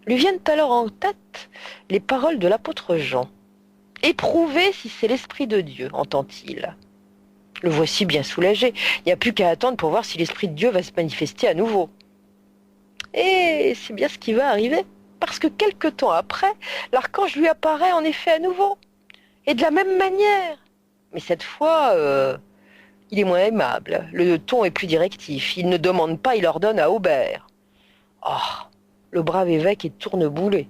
S6: Lui viennent alors en tête les paroles de l'apôtre Jean. « Éprouvez si c'est l'Esprit de Dieu, entend-il. » Le voici bien soulagé. Il n'y a plus qu'à attendre pour voir si l'Esprit de Dieu va se manifester à nouveau. Et c'est bien ce qui va arriver, parce que quelque temps après, l'archange lui apparaît en effet à nouveau. Et de la même manière. Mais cette fois, il est moins aimable. Le ton est plus directif. Il ne demande pas, il ordonne à Aubert. Oh, le brave évêque est tourneboulé.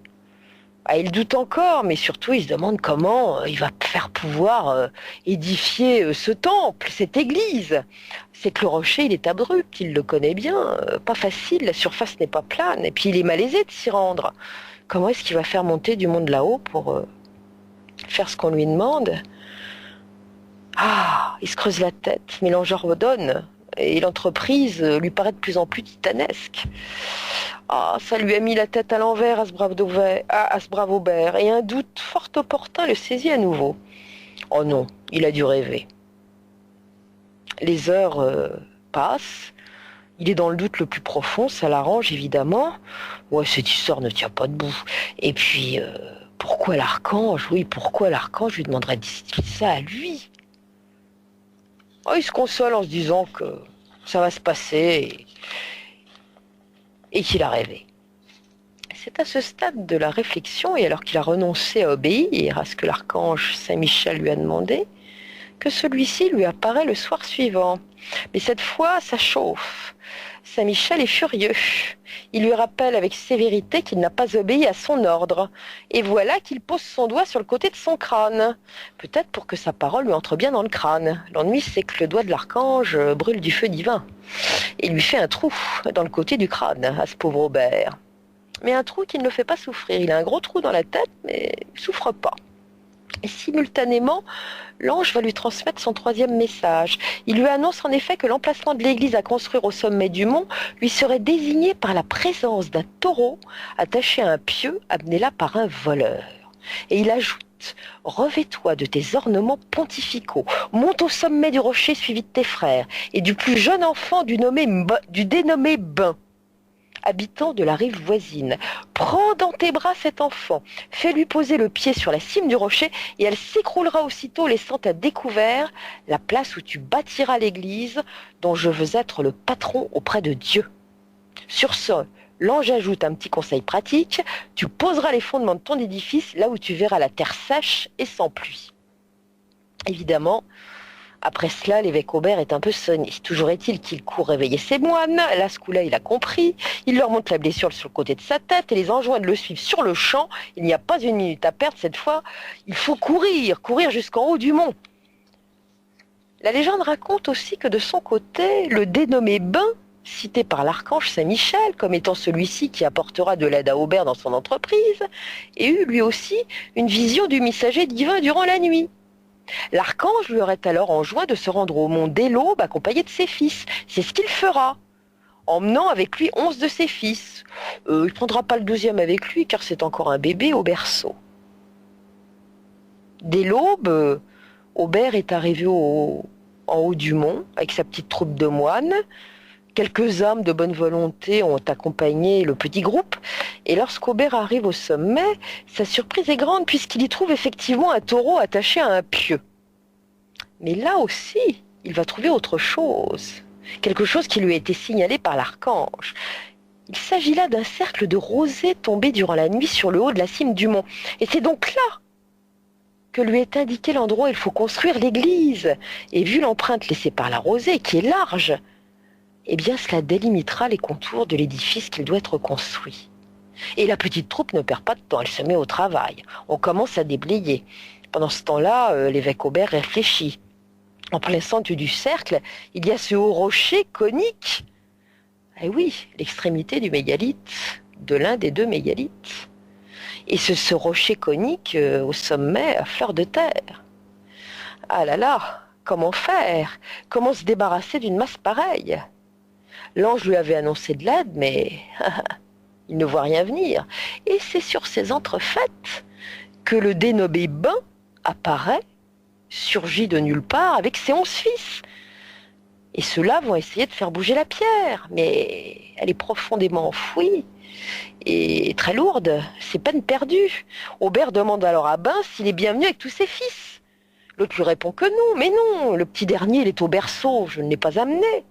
S6: Ah, il doute encore, mais surtout il se demande comment il va faire pouvoir édifier ce temple, cette église. C'est que le rocher, il est abrupt, il le connaît bien, pas facile, la surface n'est pas plane, et puis il est malaisé de s'y rendre. Comment est-ce qu'il va faire monter du monde là-haut pour faire ce qu'on lui demande? Ah, il se creuse la tête, mais l'enjardonne, et l'entreprise lui paraît de plus en plus titanesque. Ah, ça lui a mis la tête à l'envers à ce brave Aubert, et un doute fort opportun le saisit à nouveau. Oh non, il a dû rêver. Les heures passent, il est dans le doute le plus profond, ça l'arrange évidemment. Ouais, cette histoire ne tient pas debout. Et puis, pourquoi l'archange? Oui, pourquoi l'archange lui demanderait de dire ça à lui? Oh, il se console en se disant que ça va se passer et qu'il a rêvé. C'est à ce stade de la réflexion, et alors qu'il a renoncé à obéir à ce que l'archange Saint-Michel lui a demandé, que celui-ci lui apparaît le soir suivant. Mais cette fois, ça chauffe. Saint-Michel est furieux. Il lui rappelle avec sévérité qu'il n'a pas obéi à son ordre. Et voilà qu'il pose son doigt sur le côté de son crâne. Peut-être pour que sa parole lui entre bien dans le crâne. L'ennui, c'est que le doigt de l'archange brûle du feu divin. Et lui fait un trou dans le côté du crâne, à ce pauvre Aubert. Mais un trou qui ne le fait pas souffrir. Il a un gros trou dans la tête, mais il ne souffre pas. Et simultanément, l'ange va lui transmettre son troisième message. Il lui annonce en effet que l'emplacement de l'église à construire au sommet du mont lui serait désigné par la présence d'un taureau attaché à un pieu amené là par un voleur. Et il ajoute « Revêt-toi de tes ornements pontificaux, monte au sommet du rocher suivi de tes frères et du plus jeune enfant du dénommé Bain, habitant de la rive voisine. Prends dans tes bras cet enfant, fais-lui poser le pied sur la cime du rocher et elle s'écroulera aussitôt, laissant à découvert la place où tu bâtiras l'église dont je veux être le patron auprès de Dieu. Sur ce, l'ange ajoute un petit conseil pratique, tu poseras les fondements de ton édifice là où tu verras la terre sèche et sans pluie. » Évidemment, après cela, l'évêque Aubert est un peu sonné. Toujours est-il qu'il court réveiller ses moines. Là, ce coup-là, il a compris. Il leur montre la blessure sur le côté de sa tête et les enjoint de le suivre sur le champ. Il n'y a pas une minute à perdre cette fois. Il faut courir jusqu'en haut du mont. La légende raconte aussi que de son côté, le dénommé Bain, cité par l'archange Saint-Michel comme étant celui-ci qui apportera de l'aide à Aubert dans son entreprise, ait eu lui aussi une vision du messager divin durant la nuit. L'archange lui aurait alors enjoint de se rendre au mont dès l'aube accompagné de ses fils. C'est ce qu'il fera, emmenant avec lui 11 de ses fils. Il ne prendra pas le 12e avec lui car c'est encore un bébé au berceau. Dès l'aube, Aubert est arrivé en haut du mont avec sa petite troupe de moines. Quelques âmes de bonne volonté ont accompagné le petit groupe, et lorsqu'Aubert arrive au sommet, sa surprise est grande puisqu'il y trouve effectivement un taureau attaché à un pieu. Mais là aussi, il va trouver autre chose, quelque chose qui lui a été signalé par l'archange. Il s'agit là d'un cercle de rosée tombé durant la nuit sur le haut de la cime du mont. Et c'est donc là que lui est indiqué l'endroit où il faut construire l'église. Et vu l'empreinte laissée par la rosée, qui est large, eh bien cela délimitera les contours de l'édifice qu'il doit être construit. Et la petite troupe ne perd pas de temps, elle se met au travail. On commence à déblayer. Pendant ce temps-là, l'évêque Aubert réfléchit. En plein centre du cercle, il y a ce haut rocher conique. Eh oui, l'extrémité du mégalithe, de l'un des deux mégalithes. Et ce rocher conique au sommet à fleur de terre. Ah là là, comment faire? Comment se débarrasser d'une masse pareille? L'ange lui avait annoncé de l'aide, mais il ne voit rien venir. Et c'est sur ces entrefaites que le dénommé Bain apparaît, surgit de nulle part avec ses 11 fils. Et ceux-là vont essayer de faire bouger la pierre, mais elle est profondément enfouie et très lourde, c'est peine perdue. Aubert demande alors à Bain s'il est bienvenu avec tous ses fils. L'autre lui répond que non, mais non, le petit dernier il est au berceau, je ne l'ai pas amené.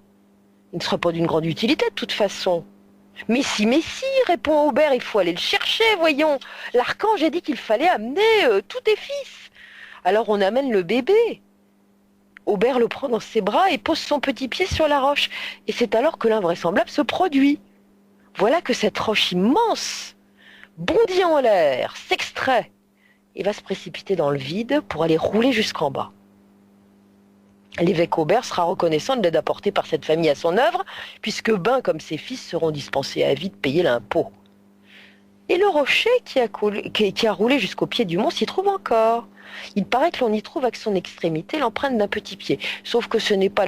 S6: Il ne sera pas d'une grande utilité de toute façon. Mais si, répond Aubert, il faut aller le chercher, voyons. L'archange a dit qu'il fallait amener tous tes fils. Alors on amène le bébé. Aubert le prend dans ses bras et pose son petit pied sur la roche. Et c'est alors que l'invraisemblable se produit. Voilà que cette roche immense bondit en l'air, s'extrait et va se précipiter dans le vide pour aller rouler jusqu'en bas. L'évêque Aubert sera reconnaissant de l'aide apportée par cette famille à son œuvre, puisque Bain comme ses fils seront dispensés à vie de payer l'impôt. Et le rocher qui a roulé jusqu'au pied du mont s'y trouve encore. Il paraît que l'on y trouve avec son extrémité l'empreinte d'un petit pied. Sauf que ce n'est pas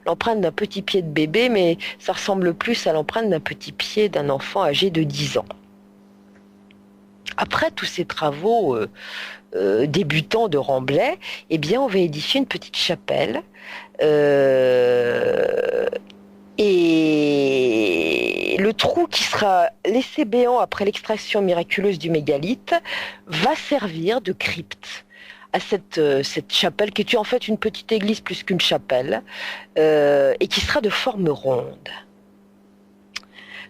S6: l'empreinte d'un petit pied de bébé, mais ça ressemble plus à l'empreinte d'un petit pied d'un enfant âgé de 10 ans. Après tous ces travaux débutants de Remblai, eh bien on va édifier une petite chapelle. Et le trou qui sera laissé béant après l'extraction miraculeuse du mégalithe va servir de crypte à cette chapelle qui est en fait une petite église plus qu'une chapelle et qui sera de forme ronde.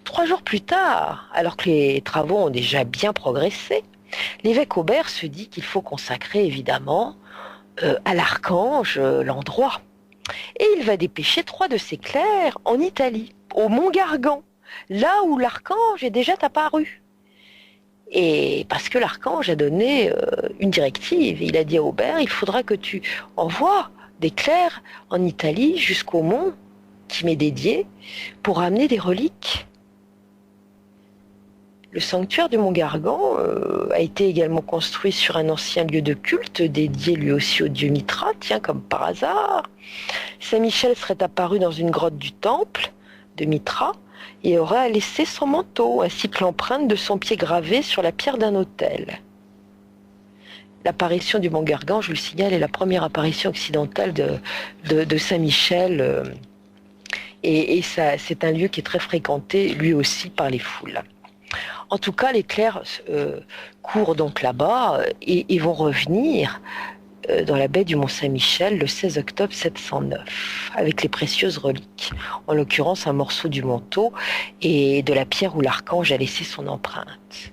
S6: 3 jours plus tard, alors que les travaux ont déjà bien progressé, l'évêque Aubert se dit qu'il faut consacrer évidemment à l'archange l'endroit. Et il va dépêcher 3 de ses clercs en Italie, au Mont Gargan, là où l'archange est déjà apparu. Et parce que l'archange a donné une directive, il a dit à Aubert, il faudra que tu envoies des clercs en Italie jusqu'au mont qui m'est dédié pour amener des reliques. Le sanctuaire du Mont Gargan a été également construit sur un ancien lieu de culte dédié lui aussi au dieu Mitra, tiens, comme par hasard. Saint-Michel serait apparu dans une grotte du temple de Mitra et aurait laissé son manteau, ainsi que l'empreinte de son pied gravé sur la pierre d'un autel. L'apparition du Mont Gargan, je vous le signale, est la première apparition occidentale de Saint-Michel et ça, c'est un lieu qui est très fréquenté lui aussi par les foules. En tout cas, les clercs courent donc là-bas et vont revenir dans la baie du Mont-Saint-Michel le 16 octobre 709 avec les précieuses reliques, en l'occurrence un morceau du manteau et de la pierre où l'archange a laissé son empreinte.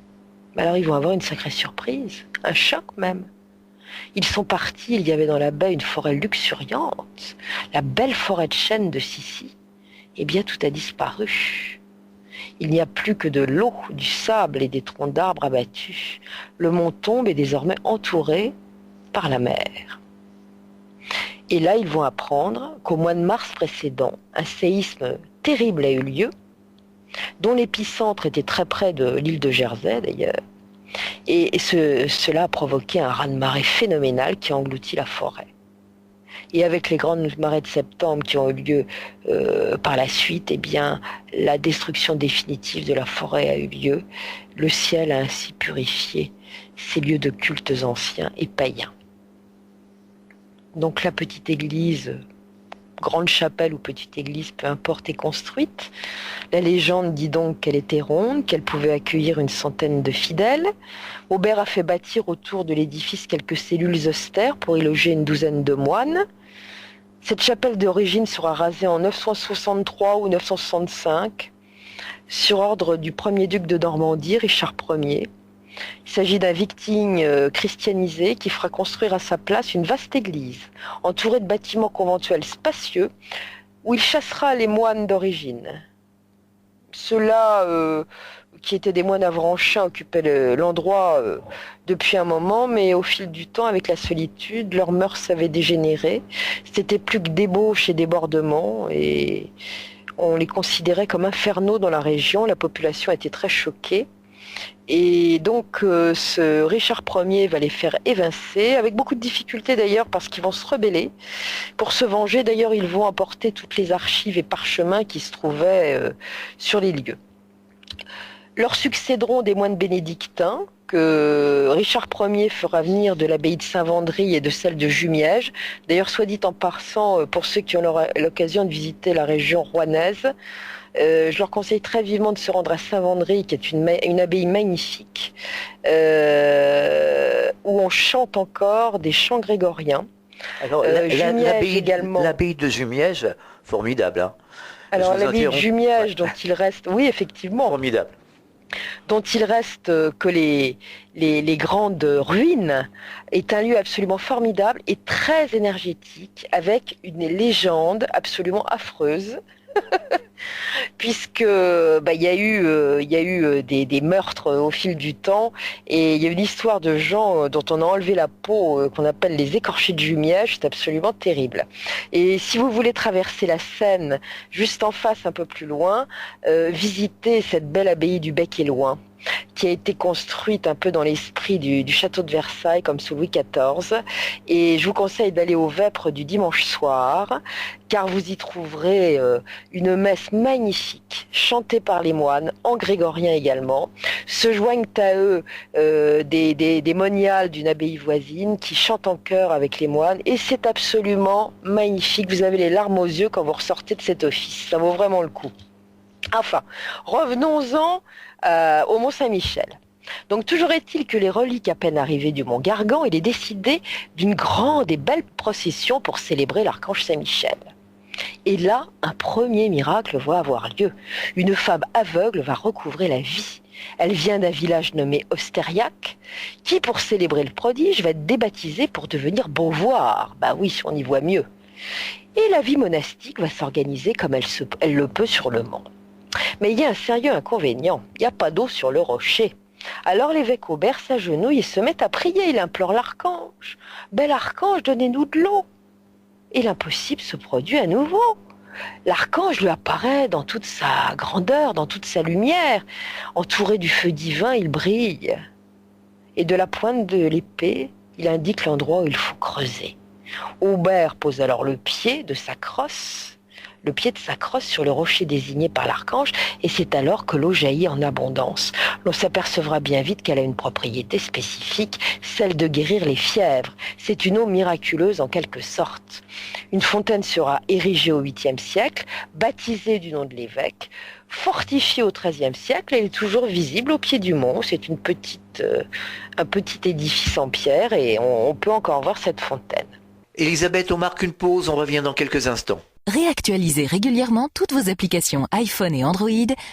S6: Mais alors ils vont avoir une sacrée surprise, un choc même. Ils sont partis, il y avait dans la baie une forêt luxuriante, la belle forêt de chênes de Sissi. Eh bien tout a disparu. Il n'y a plus que de l'eau, du sable et des troncs d'arbres abattus. Le mont tombe est désormais entouré par la mer. Et là, ils vont apprendre qu'au mois de mars précédent, un séisme terrible a eu lieu, dont l'épicentre était très près de l'île de Jersey d'ailleurs. Et cela a provoqué un raz-de-marée phénoménal qui a englouti la forêt. Et avec les grandes marées de septembre qui ont eu lieu par la suite, eh bien, la destruction définitive de la forêt a eu lieu. Le ciel a ainsi purifié ces lieux de cultes anciens et païens. Donc la petite église, grande chapelle ou petite église, peu importe, est construite. La légende dit donc qu'elle était ronde, qu'elle pouvait accueillir une centaine de fidèles. Aubert a fait bâtir autour de l'édifice quelques cellules austères pour y loger une douzaine de moines. Cette chapelle d'origine sera rasée en 963 ou 965. sur ordre du premier duc de Normandie, Richard Ier. Il s'agit d'un viking christianisé qui fera construire à sa place une vaste église, entourée de bâtiments conventuels spacieux, où il chassera les moines d'origine. Ceux-là, qui étaient des moines avranchins, occupaient l'endroit depuis un moment, mais au fil du temps, avec la solitude, leurs mœurs avaient dégénéré. C'était plus que débauche et débordement, et on les considérait comme infernaux dans la région. La population était très choquée. Et donc ce Richard Ier va les faire évincer, avec beaucoup de difficultés d'ailleurs, parce qu'ils vont se rebeller. Pour se venger, d'ailleurs, ils vont emporter toutes les archives et parchemins qui se trouvaient sur les lieux. Leur succéderont des moines bénédictins, que Richard Ier fera venir de l'abbaye de Saint-Vendry et de celle de Jumièges. D'ailleurs, soit dit en passant, pour ceux qui ont l'occasion de visiter la région rouennaise, je leur conseille très vivement de se rendre à Saint-Vendry, qui est une abbaye magnifique, où on chante encore des chants grégoriens.
S3: Alors, l'abbaye de Jumièges, formidable. Hein.
S6: Alors, l'abbaye de Jumièges, dont il reste... Oui, effectivement.
S3: Formidable.
S6: Dont il reste que les grandes ruines, est un lieu absolument formidable et très énergétique, avec une légende absolument affreuse. Puisque il y a eu des meurtres au fil du temps, et il y a une histoire de gens dont on a enlevé la peau, qu'on appelle les écorchés de Jumièges. C'est absolument terrible. Et si vous voulez traverser la Seine juste en face, un peu plus loin, visitez cette belle abbaye du Bec-et-Loing, qui a été construite un peu dans l'esprit du château de Versailles, comme sous Louis XIV. Et je vous conseille d'aller aux vêpres du dimanche soir, car vous y trouverez une messe magnifique, chantée par les moines, en grégorien également. Se joignent à eux des moniales d'une abbaye voisine qui chantent en chœur avec les moines, et c'est absolument magnifique. Vous avez les larmes aux yeux quand vous ressortez de cet office. Ça vaut vraiment le coup. Enfin, revenons-en au Mont-Saint-Michel. Donc toujours est-il que les reliques à peine arrivées du Mont Gargan, il est décidé d'une grande et belle procession pour célébrer l'archange Saint-Michel. Et là, un premier miracle va avoir lieu. Une femme aveugle va recouvrer la vie. Elle vient d'un village nommé Ostériac, qui, pour célébrer le prodige, va être débaptisée pour devenir Beauvoir. Bah oui, on y voit mieux. Et la vie monastique va s'organiser comme elle le peut sur le mont. Mais il y a un sérieux inconvénient, il n'y a pas d'eau sur le rocher. Alors l'évêque Aubert s'agenouille et se met à prier, il implore l'archange. « Bel archange, donnez-nous de l'eau !» Et l'impossible se produit à nouveau. L'archange lui apparaît dans toute sa grandeur, dans toute sa lumière. Entouré du feu divin, il brille. Et de la pointe de l'épée, il indique l'endroit où il faut creuser. Aubert pose alors le pied de sa crosse sur le rocher désigné par l'archange, et c'est alors que l'eau jaillit en abondance. L'on s'apercevra bien vite qu'elle a une propriété spécifique, celle de guérir les fièvres. C'est une eau miraculeuse en quelque sorte. Une fontaine sera érigée au 8e siècle, baptisée du nom de l'évêque, fortifiée au 13e siècle, et elle est toujours visible au pied du mont. C'est un petit édifice en pierre, et on peut encore voir cette fontaine.
S3: Elisabeth, on marque une pause, on revient dans quelques instants.
S4: Réactualisez régulièrement toutes vos applications iPhone et Android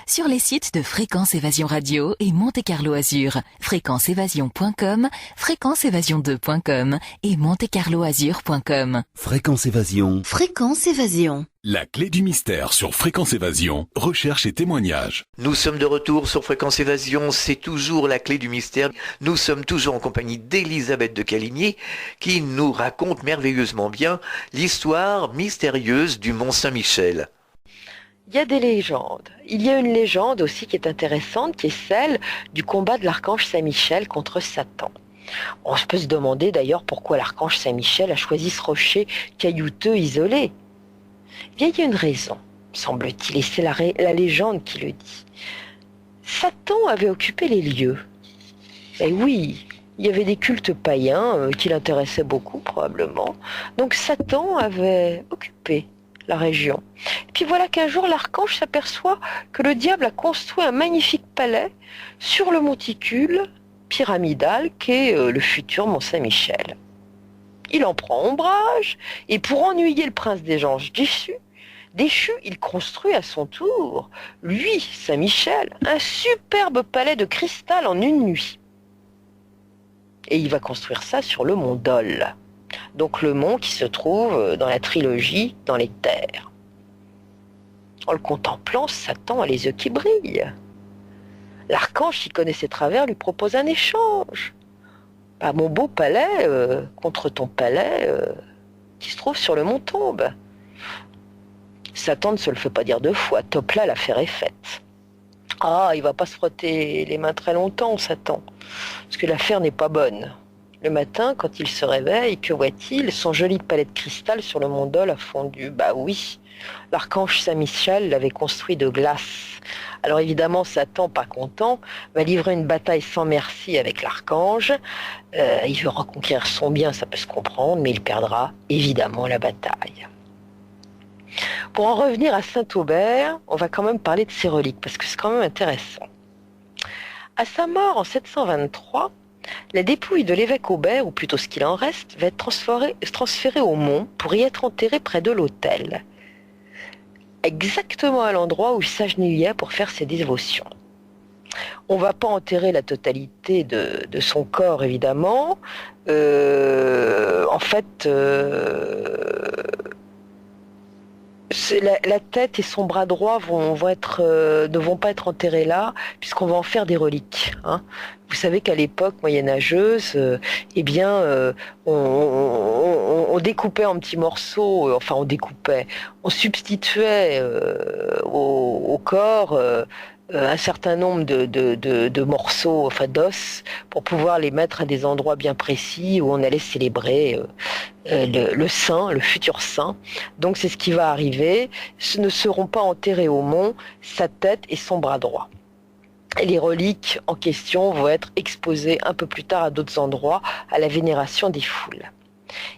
S4: sur les sites de Fréquence Évasion Radio et Monte Carlo Azur. fréquenceévasion.com, fréquenceévasion2.com et montecarloazur.com.
S1: Fréquence Évasion.
S5: Fréquence Évasion.
S2: La clé du mystère sur Fréquence Évasion, recherche et témoignages.
S3: Nous sommes de retour sur Fréquence Évasion, c'est toujours la clé du mystère. Nous sommes toujours en compagnie d'Elisabeth de Caligny qui nous raconte merveilleusement bien l'histoire mystérieuse du Mont Saint-Michel.
S6: Il y a des légendes. Il y a une légende aussi qui est intéressante, qui est celle du combat de l'archange Saint-Michel contre Satan. On peut se demander d'ailleurs pourquoi l'archange Saint-Michel a choisi ce rocher caillouteux, isolé. Bien, il y a une raison, semble-t-il, et c'est la légende qui le dit. Satan avait occupé les lieux. Et oui, il y avait des cultes païens qui l'intéressaient beaucoup, probablement. Donc Satan avait occupé la région. Et puis voilà qu'un jour, l'archange s'aperçoit que le diable a construit un magnifique palais sur le monticule pyramidal qu'est le futur Mont Saint-Michel. Il en prend ombrage, et pour ennuyer le prince des anges Déchu, il construit à son tour, lui, Saint-Michel, un superbe palais de cristal en une nuit. Et il va construire ça sur le mont Dol, donc le mont qui se trouve dans la trilogie dans les terres. En le contemplant, Satan a les yeux qui brillent. L'archange, qui connaît ses travers, lui propose un échange. Bah, mon beau palais contre ton palais qui se trouve sur le mont Tombe. Satan ne se le fait pas dire deux fois, top là, l'affaire est faite. Ah, il va pas se frotter les mains très longtemps, Satan, parce que l'affaire n'est pas bonne. Le matin, quand il se réveille, que voit-il? Son joli palais de cristal sur le mont Dol a fondu. Bah oui, l'archange Saint-Michel l'avait construit de glace. Alors évidemment, Satan, pas content, va livrer une bataille sans merci avec l'archange. Il veut reconquérir son bien, ça peut se comprendre, mais il perdra évidemment la bataille. Pour en revenir à Saint-Aubert, on va quand même parler de ses reliques, parce que c'est quand même intéressant. À sa mort en 723, la dépouille de l'évêque Aubert, ou plutôt ce qu'il en reste, va être transférée au Mont pour y être enterrée près de l'autel, exactement à l'endroit où il s'agenouilla pour faire ses dévotions. On ne va pas enterrer la totalité de son corps, évidemment. En fait, la tête et son bras droit ne vont pas être enterrés là, puisqu'on va en faire des reliques. Hein. Vous savez qu'à l'époque moyenâgeuse, on découpait en petits morceaux, on substituait au corps un certain nombre de morceaux, d'os, pour pouvoir les mettre à des endroits bien précis où on allait célébrer le saint, le futur saint. Donc c'est ce qui va arriver. Ce ne seront pas enterrés au mont sa tête et son bras droit. Et les reliques en question vont être exposées un peu plus tard à d'autres endroits, à la vénération des foules.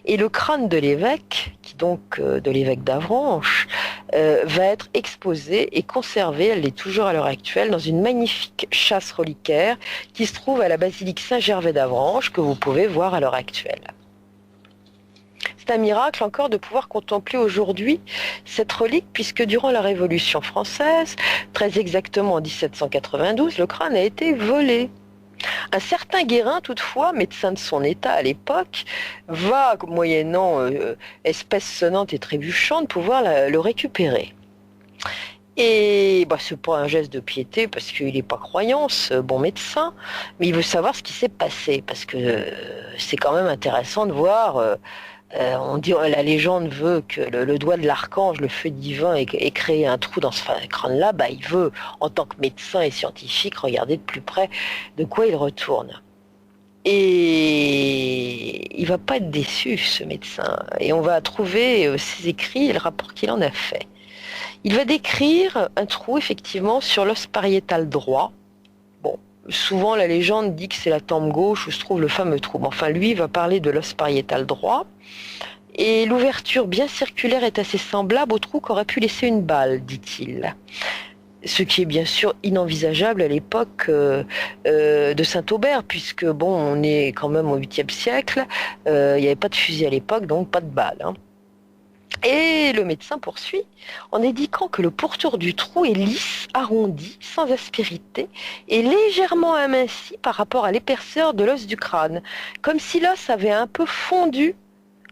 S6: Et le crâne de l'évêque, de l'évêque d'Avranches, va être exposé et conservé, elle l'est toujours à l'heure actuelle, dans une magnifique châsse reliquaire qui se trouve à la basilique Saint-Gervais d'Avranches, que vous pouvez voir à l'heure actuelle. C'est un miracle encore de pouvoir contempler aujourd'hui cette relique, puisque durant la Révolution française, très exactement en 1792, le crâne a été volé. Un certain Guérin, toutefois, médecin de son état à l'époque, va, moyennant espèce sonnante et trébuchante, pouvoir le récupérer. Et c'est pas un geste de piété, parce qu'il n'est pas croyant, ce bon médecin, mais il veut savoir ce qui s'est passé, parce que c'est quand même intéressant de voir... la légende veut que le doigt de l'archange, le feu divin, ait créé un trou dans ce crâne-là. Il veut, en tant que médecin et scientifique, regarder de plus près de quoi il retourne. Et il va pas être déçu, ce médecin. Et on va trouver ses écrits et le rapport qu'il en a fait. Il va décrire un trou, effectivement, sur l'os pariétal droit. Souvent, la légende dit que c'est la tempe gauche où se trouve le fameux trou. Enfin, lui, il va parler de l'os pariétal droit. Et l'ouverture bien circulaire est assez semblable au trou qu'aurait pu laisser une balle, dit-il. Ce qui est bien sûr inenvisageable à l'époque de Saint-Aubert, puisque on est quand même au 8e siècle, il n'y avait pas de fusil à l'époque, donc pas de balle. Hein. Et le médecin poursuit en indiquant que le pourtour du trou est lisse, arrondi, sans aspérité et légèrement aminci par rapport à l'épaisseur de l'os du crâne, comme si l'os avait un peu fondu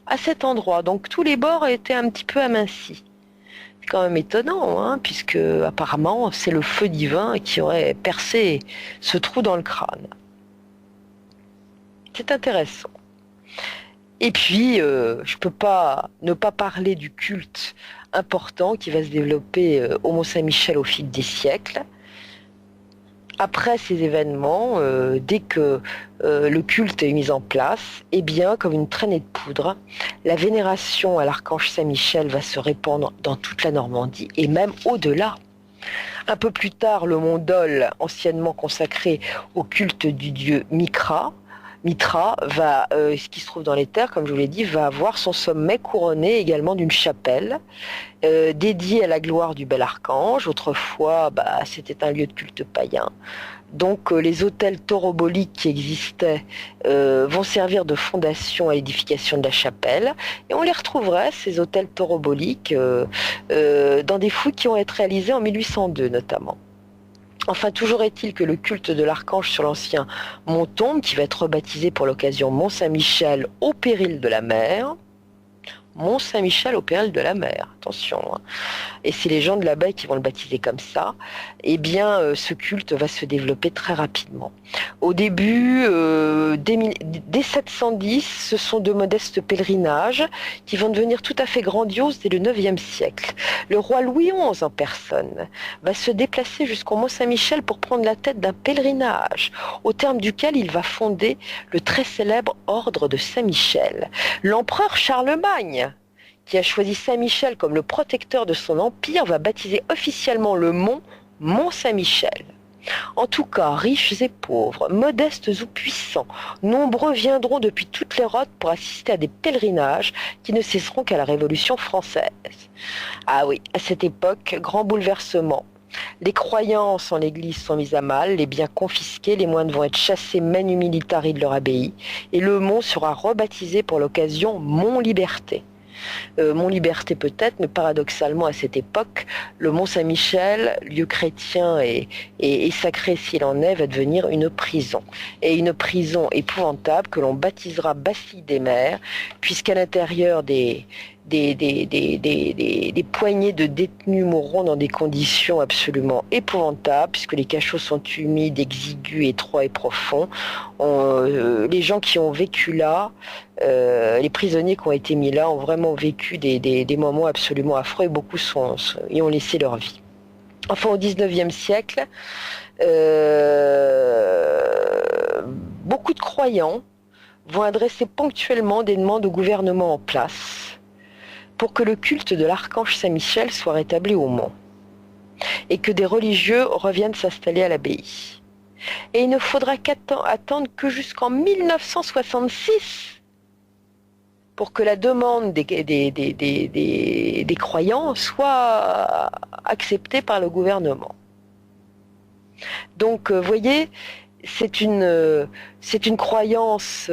S6: à cet endroit. Donc tous les bords étaient un petit peu amincis. C'est quand même étonnant, hein, puisque apparemment c'est le feu divin qui aurait percé ce trou dans le crâne. C'est intéressant. Et puis, je peux pas ne pas parler du culte important qui va se développer au Mont-Saint-Michel au fil des siècles. Après ces événements, dès que le culte est mis en place, comme une traînée de poudre, la vénération à l'archange Saint-Michel va se répandre dans toute la Normandie et même au-delà. Un peu plus tard, le mont Dol, anciennement consacré au culte du dieu Micra, Mitra ce qui se trouve dans les terres, comme je vous l'ai dit, va avoir son sommet couronné également d'une chapelle dédiée à la gloire du bel archange. Autrefois, c'était un lieu de culte païen. Donc les autels tauroboliques qui existaient vont servir de fondation à l'édification de la chapelle, et on les retrouverait, ces autels tauroboliques, dans des fouilles qui vont être réalisées en 1802 notamment. Enfin, toujours est-il que le culte de l'archange sur l'ancien Mont Tombe, qui va être rebaptisé pour l'occasion Mont Saint-Michel au péril de la mer, Mont Saint-Michel au péril de la mer, attention, hein. Et c'est les gens de la baie qui vont le baptiser comme ça. Eh bien, ce culte va se développer très rapidement. Au début, dès 710, ce sont de modestes pèlerinages qui vont devenir tout à fait grandioses dès le IXe siècle. Le roi Louis XI en personne va se déplacer jusqu'au Mont Saint-Michel pour prendre la tête d'un pèlerinage, au terme duquel il va fonder le très célèbre ordre de Saint-Michel. L'empereur Charlemagne, qui a choisi Saint-Michel comme le protecteur de son empire, va baptiser officiellement le mont Saint-Michel. En tout cas, riches et pauvres, modestes ou puissants, nombreux viendront depuis toute l'Europe pour assister à des pèlerinages qui ne cesseront qu'à la Révolution française. Ah oui, à cette époque, grand bouleversement. Les croyances en l'Église sont mises à mal, les biens confisqués, les moines vont être chassés manu militari de leur abbaye, et le mont sera rebaptisé pour l'occasion Mont Liberté. Mont Liberté peut-être, mais paradoxalement à cette époque, le Mont Saint-Michel, lieu chrétien et sacré s'il en est, va devenir une prison. Et une prison épouvantable que l'on baptisera Bastille des Mers, puisqu'à l'intérieur des poignées de détenus mourront dans des conditions absolument épouvantables, puisque les cachots sont humides, exigus, étroits et profonds. Les gens qui ont vécu là, les prisonniers qui ont été mis là ont vraiment vécu des moments absolument affreux, et beaucoup y ont laissé leur vie. Enfin, au XIXe siècle, beaucoup de croyants vont adresser ponctuellement des demandes au gouvernement en place pour que le culte de l'archange Saint-Michel soit rétabli au mont, et que des religieux reviennent s'installer à l'abbaye. Et il ne faudra attendre que jusqu'en 1966 pour que la demande des croyants soit acceptée par le gouvernement. Donc, vous voyez, c'est une croyance,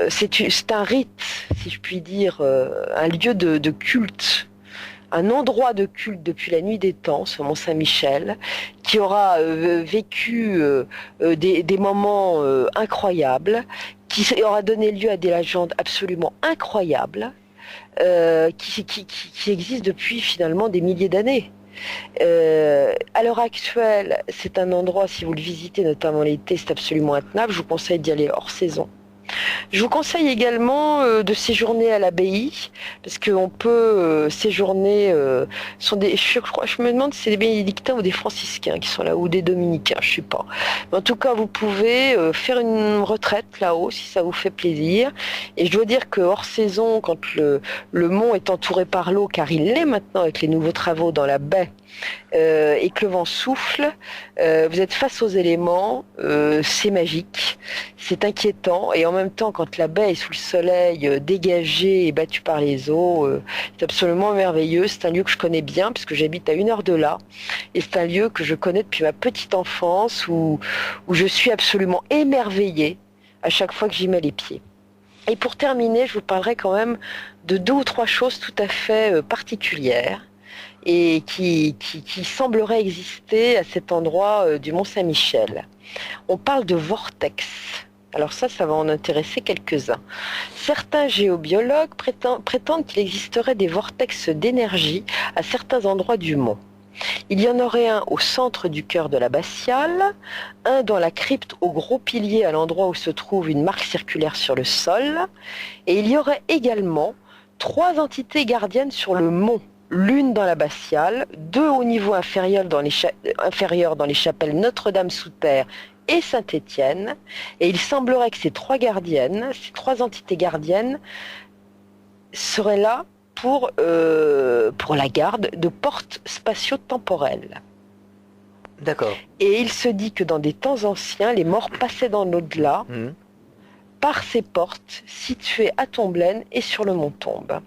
S6: c'est un rite, si je puis dire, un lieu de culte, un endroit de culte depuis la nuit des temps, ce Mont Saint-Michel, qui aura vécu des moments incroyables, qui aura donné lieu à des légendes absolument incroyables, qui existent depuis finalement des milliers d'années. À l'heure actuelle, c'est un endroit, si vous le visitez, notamment l'été, c'est absolument intenable. Je vous conseille d'y aller hors saison. Je vous conseille également de séjourner à l'abbaye, parce qu'on peut séjourner, je me demande si c'est des bénédictins ou des franciscains qui sont là, ou des dominicains, je ne sais pas. Mais en tout cas, vous pouvez faire une retraite là-haut, si ça vous fait plaisir. Et je dois dire que hors saison, quand le mont est entouré par l'eau, car il l'est maintenant avec les nouveaux travaux dans la baie, et que le vent souffle, vous êtes face aux éléments, c'est magique, c'est inquiétant, et en même temps, quand la baie est sous le soleil, dégagée et battue par les eaux, c'est absolument merveilleux. C'est un lieu que je connais bien puisque j'habite à 1 heure de là, et c'est un lieu que je connais depuis ma petite enfance, où je suis absolument émerveillée à chaque fois que j'y mets les pieds. Et pour terminer, je vous parlerai quand même de 2 ou 3 choses tout à fait particulières et qui sembleraient exister à cet endroit du Mont Saint-Michel. On parle de vortex. Alors ça va en intéresser quelques-uns. Certains géobiologues prétendent qu'il existerait des vortex d'énergie à certains endroits du mont. Il y en aurait un au centre du cœur de l'abbatiale, un dans la crypte au gros pilier à l'endroit où se trouve une marque circulaire sur le sol, et il y aurait également 3 entités gardiennes sur le mont, l'une dans l'abbatiale, 2 au niveau inférieur dans les chapelles Notre-Dame sous terre et Saint-Étienne, et il semblerait que ces 3 entités gardiennes seraient là pour la garde de portes spatio-temporelles.
S3: D'accord.
S6: Et il se dit que dans des temps anciens, les morts passaient dans l'au-delà par ses portes situées à Tomblaine et sur le mont Tombe.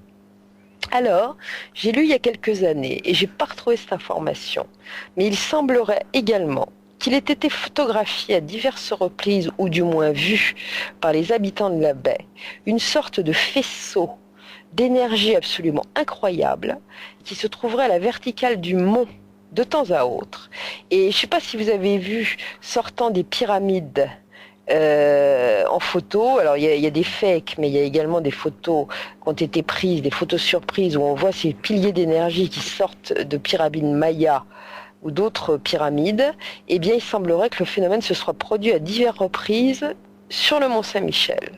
S6: Alors, j'ai lu il y a quelques années et j'ai pas retrouvé cette information, mais il semblerait également qu'il ait été photographié à diverses reprises, ou du moins vu par les habitants de la baie, une sorte de faisceau d'énergie absolument incroyable qui se trouverait à la verticale du mont de temps à autre. Et je ne sais pas si vous avez vu sortant des pyramides en photo, alors il y a des fakes, mais il y a également des photos qui ont été prises, des photos surprises où on voit ces piliers d'énergie qui sortent de pyramides mayas ou d'autres pyramides. Eh bien, il semblerait que le phénomène se soit produit à diverses reprises sur le mont Saint-Michel.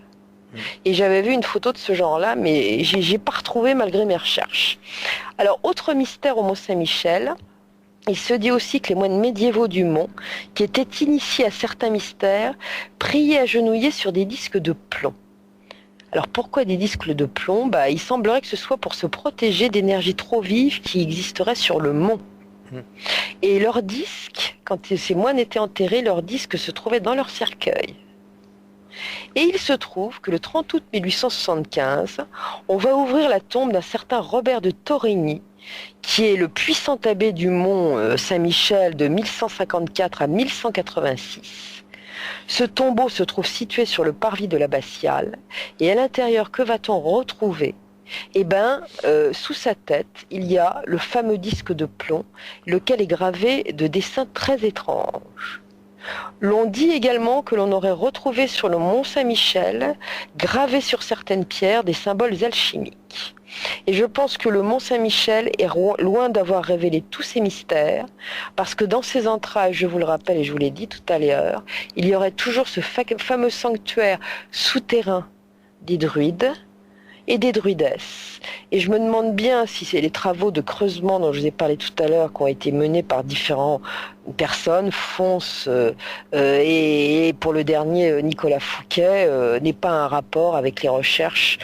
S6: Et j'avais vu une photo de ce genre-là, mais j'ai pas retrouvé malgré mes recherches. Alors, autre mystère au mont Saint-Michel, il se dit aussi que les moines médiévaux du mont, qui étaient initiés à certains mystères, priaient agenouillés sur des disques de plomb. Alors pourquoi des disques de plomb ? Il semblerait que ce soit pour se protéger d'énergies trop vives qui existeraient sur le mont. Et leurs disques, quand ces moines étaient enterrés, leurs disques se trouvaient dans leur cercueil. Et il se trouve que le 30 août 1875, on va ouvrir la tombe d'un certain Robert de Torigny, qui est le puissant abbé du mont Saint-Michel de 1154 à 1186. Ce tombeau se trouve situé sur le parvis de l'abbatiale, et à l'intérieur, que va-t-on retrouver ? Sous sa tête, il y a le fameux disque de plomb, lequel est gravé de dessins très étranges. L'on dit également que l'on aurait retrouvé sur le mont Saint-Michel, gravés sur certaines pierres, des symboles alchimiques. Et je pense que le mont Saint-Michel est loin d'avoir révélé tous ces mystères, parce que dans ses entrailles, je vous le rappelle et je vous l'ai dit tout à l'heure, il y aurait toujours ce fameux sanctuaire souterrain des druides et des druidesses. Et je me demande bien si c'est les travaux de creusement dont je vous ai parlé tout à l'heure, qui ont été menés par différentes personnes, Fons et pour le dernier Nicolas Fouquet, n'est pas un rapport avec les recherches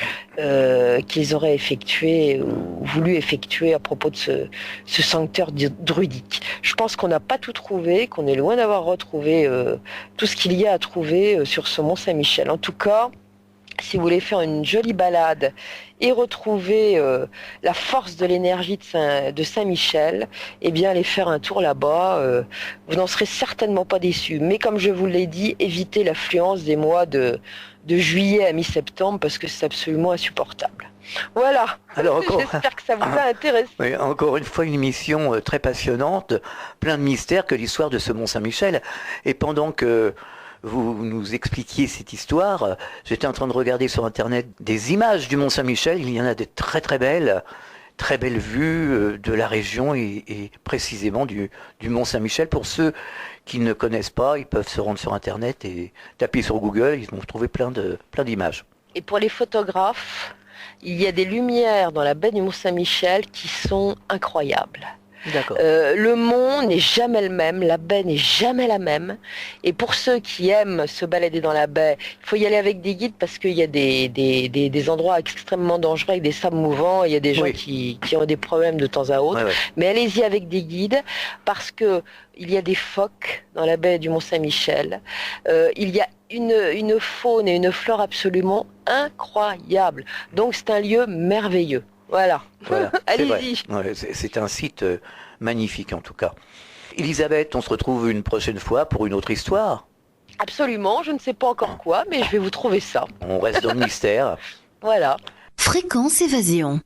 S6: qu'ils auraient effectuées ou voulu effectuer à propos de ce sanctuaire druidique. Je pense qu'on n'a pas tout trouvé, qu'on est loin d'avoir retrouvé tout ce qu'il y a à trouver sur ce mont Saint-Michel. En tout cas, si vous voulez faire une jolie balade et retrouver la force de l'énergie de Saint-Michel, eh bien allez faire un tour là-bas, vous n'en serez certainement pas déçus. Mais comme je vous l'ai dit, évitez l'affluence des mois de juillet à mi-septembre parce que c'est absolument insupportable. Voilà, alors j'espère que ça vous a intéressé.
S3: Oui, encore une fois, une émission très passionnante, plein de mystères que l'histoire de ce mont Saint-Michel. Et pendant que vous nous expliquiez cette histoire, j'étais en train de regarder sur Internet des images du mont Saint-Michel. Il y en a des très très belles vues de la région et précisément du mont Saint-Michel. Pour ceux qui ne connaissent pas, ils peuvent se rendre sur Internet et taper sur Google, ils vont trouver plein d'images.
S6: Et pour les photographes, il y a des lumières dans la baie du mont Saint-Michel qui sont incroyables.
S3: D'accord.
S6: Le mont n'est jamais le même, la baie n'est jamais la même. Et pour ceux qui aiment se balader dans la baie, il faut y aller avec des guides parce qu'il y a des endroits extrêmement dangereux avec des sables mouvants. Il y a des gens qui ont des problèmes de temps à autre. Oui. Mais allez-y avec des guides parce que il y a des phoques dans la baie du mont Saint-Michel. Il y a une faune et une flore absolument incroyables. Donc c'est un lieu merveilleux. Voilà. Allez-y.
S3: Ouais, c'est un site magnifique en tout cas. Elisabeth, on se retrouve une prochaine fois pour une autre histoire.
S6: Absolument, je ne sais pas encore quoi, mais je vais vous trouver ça.
S3: On reste dans le mystère.
S6: Voilà.
S5: Fréquence Évasion.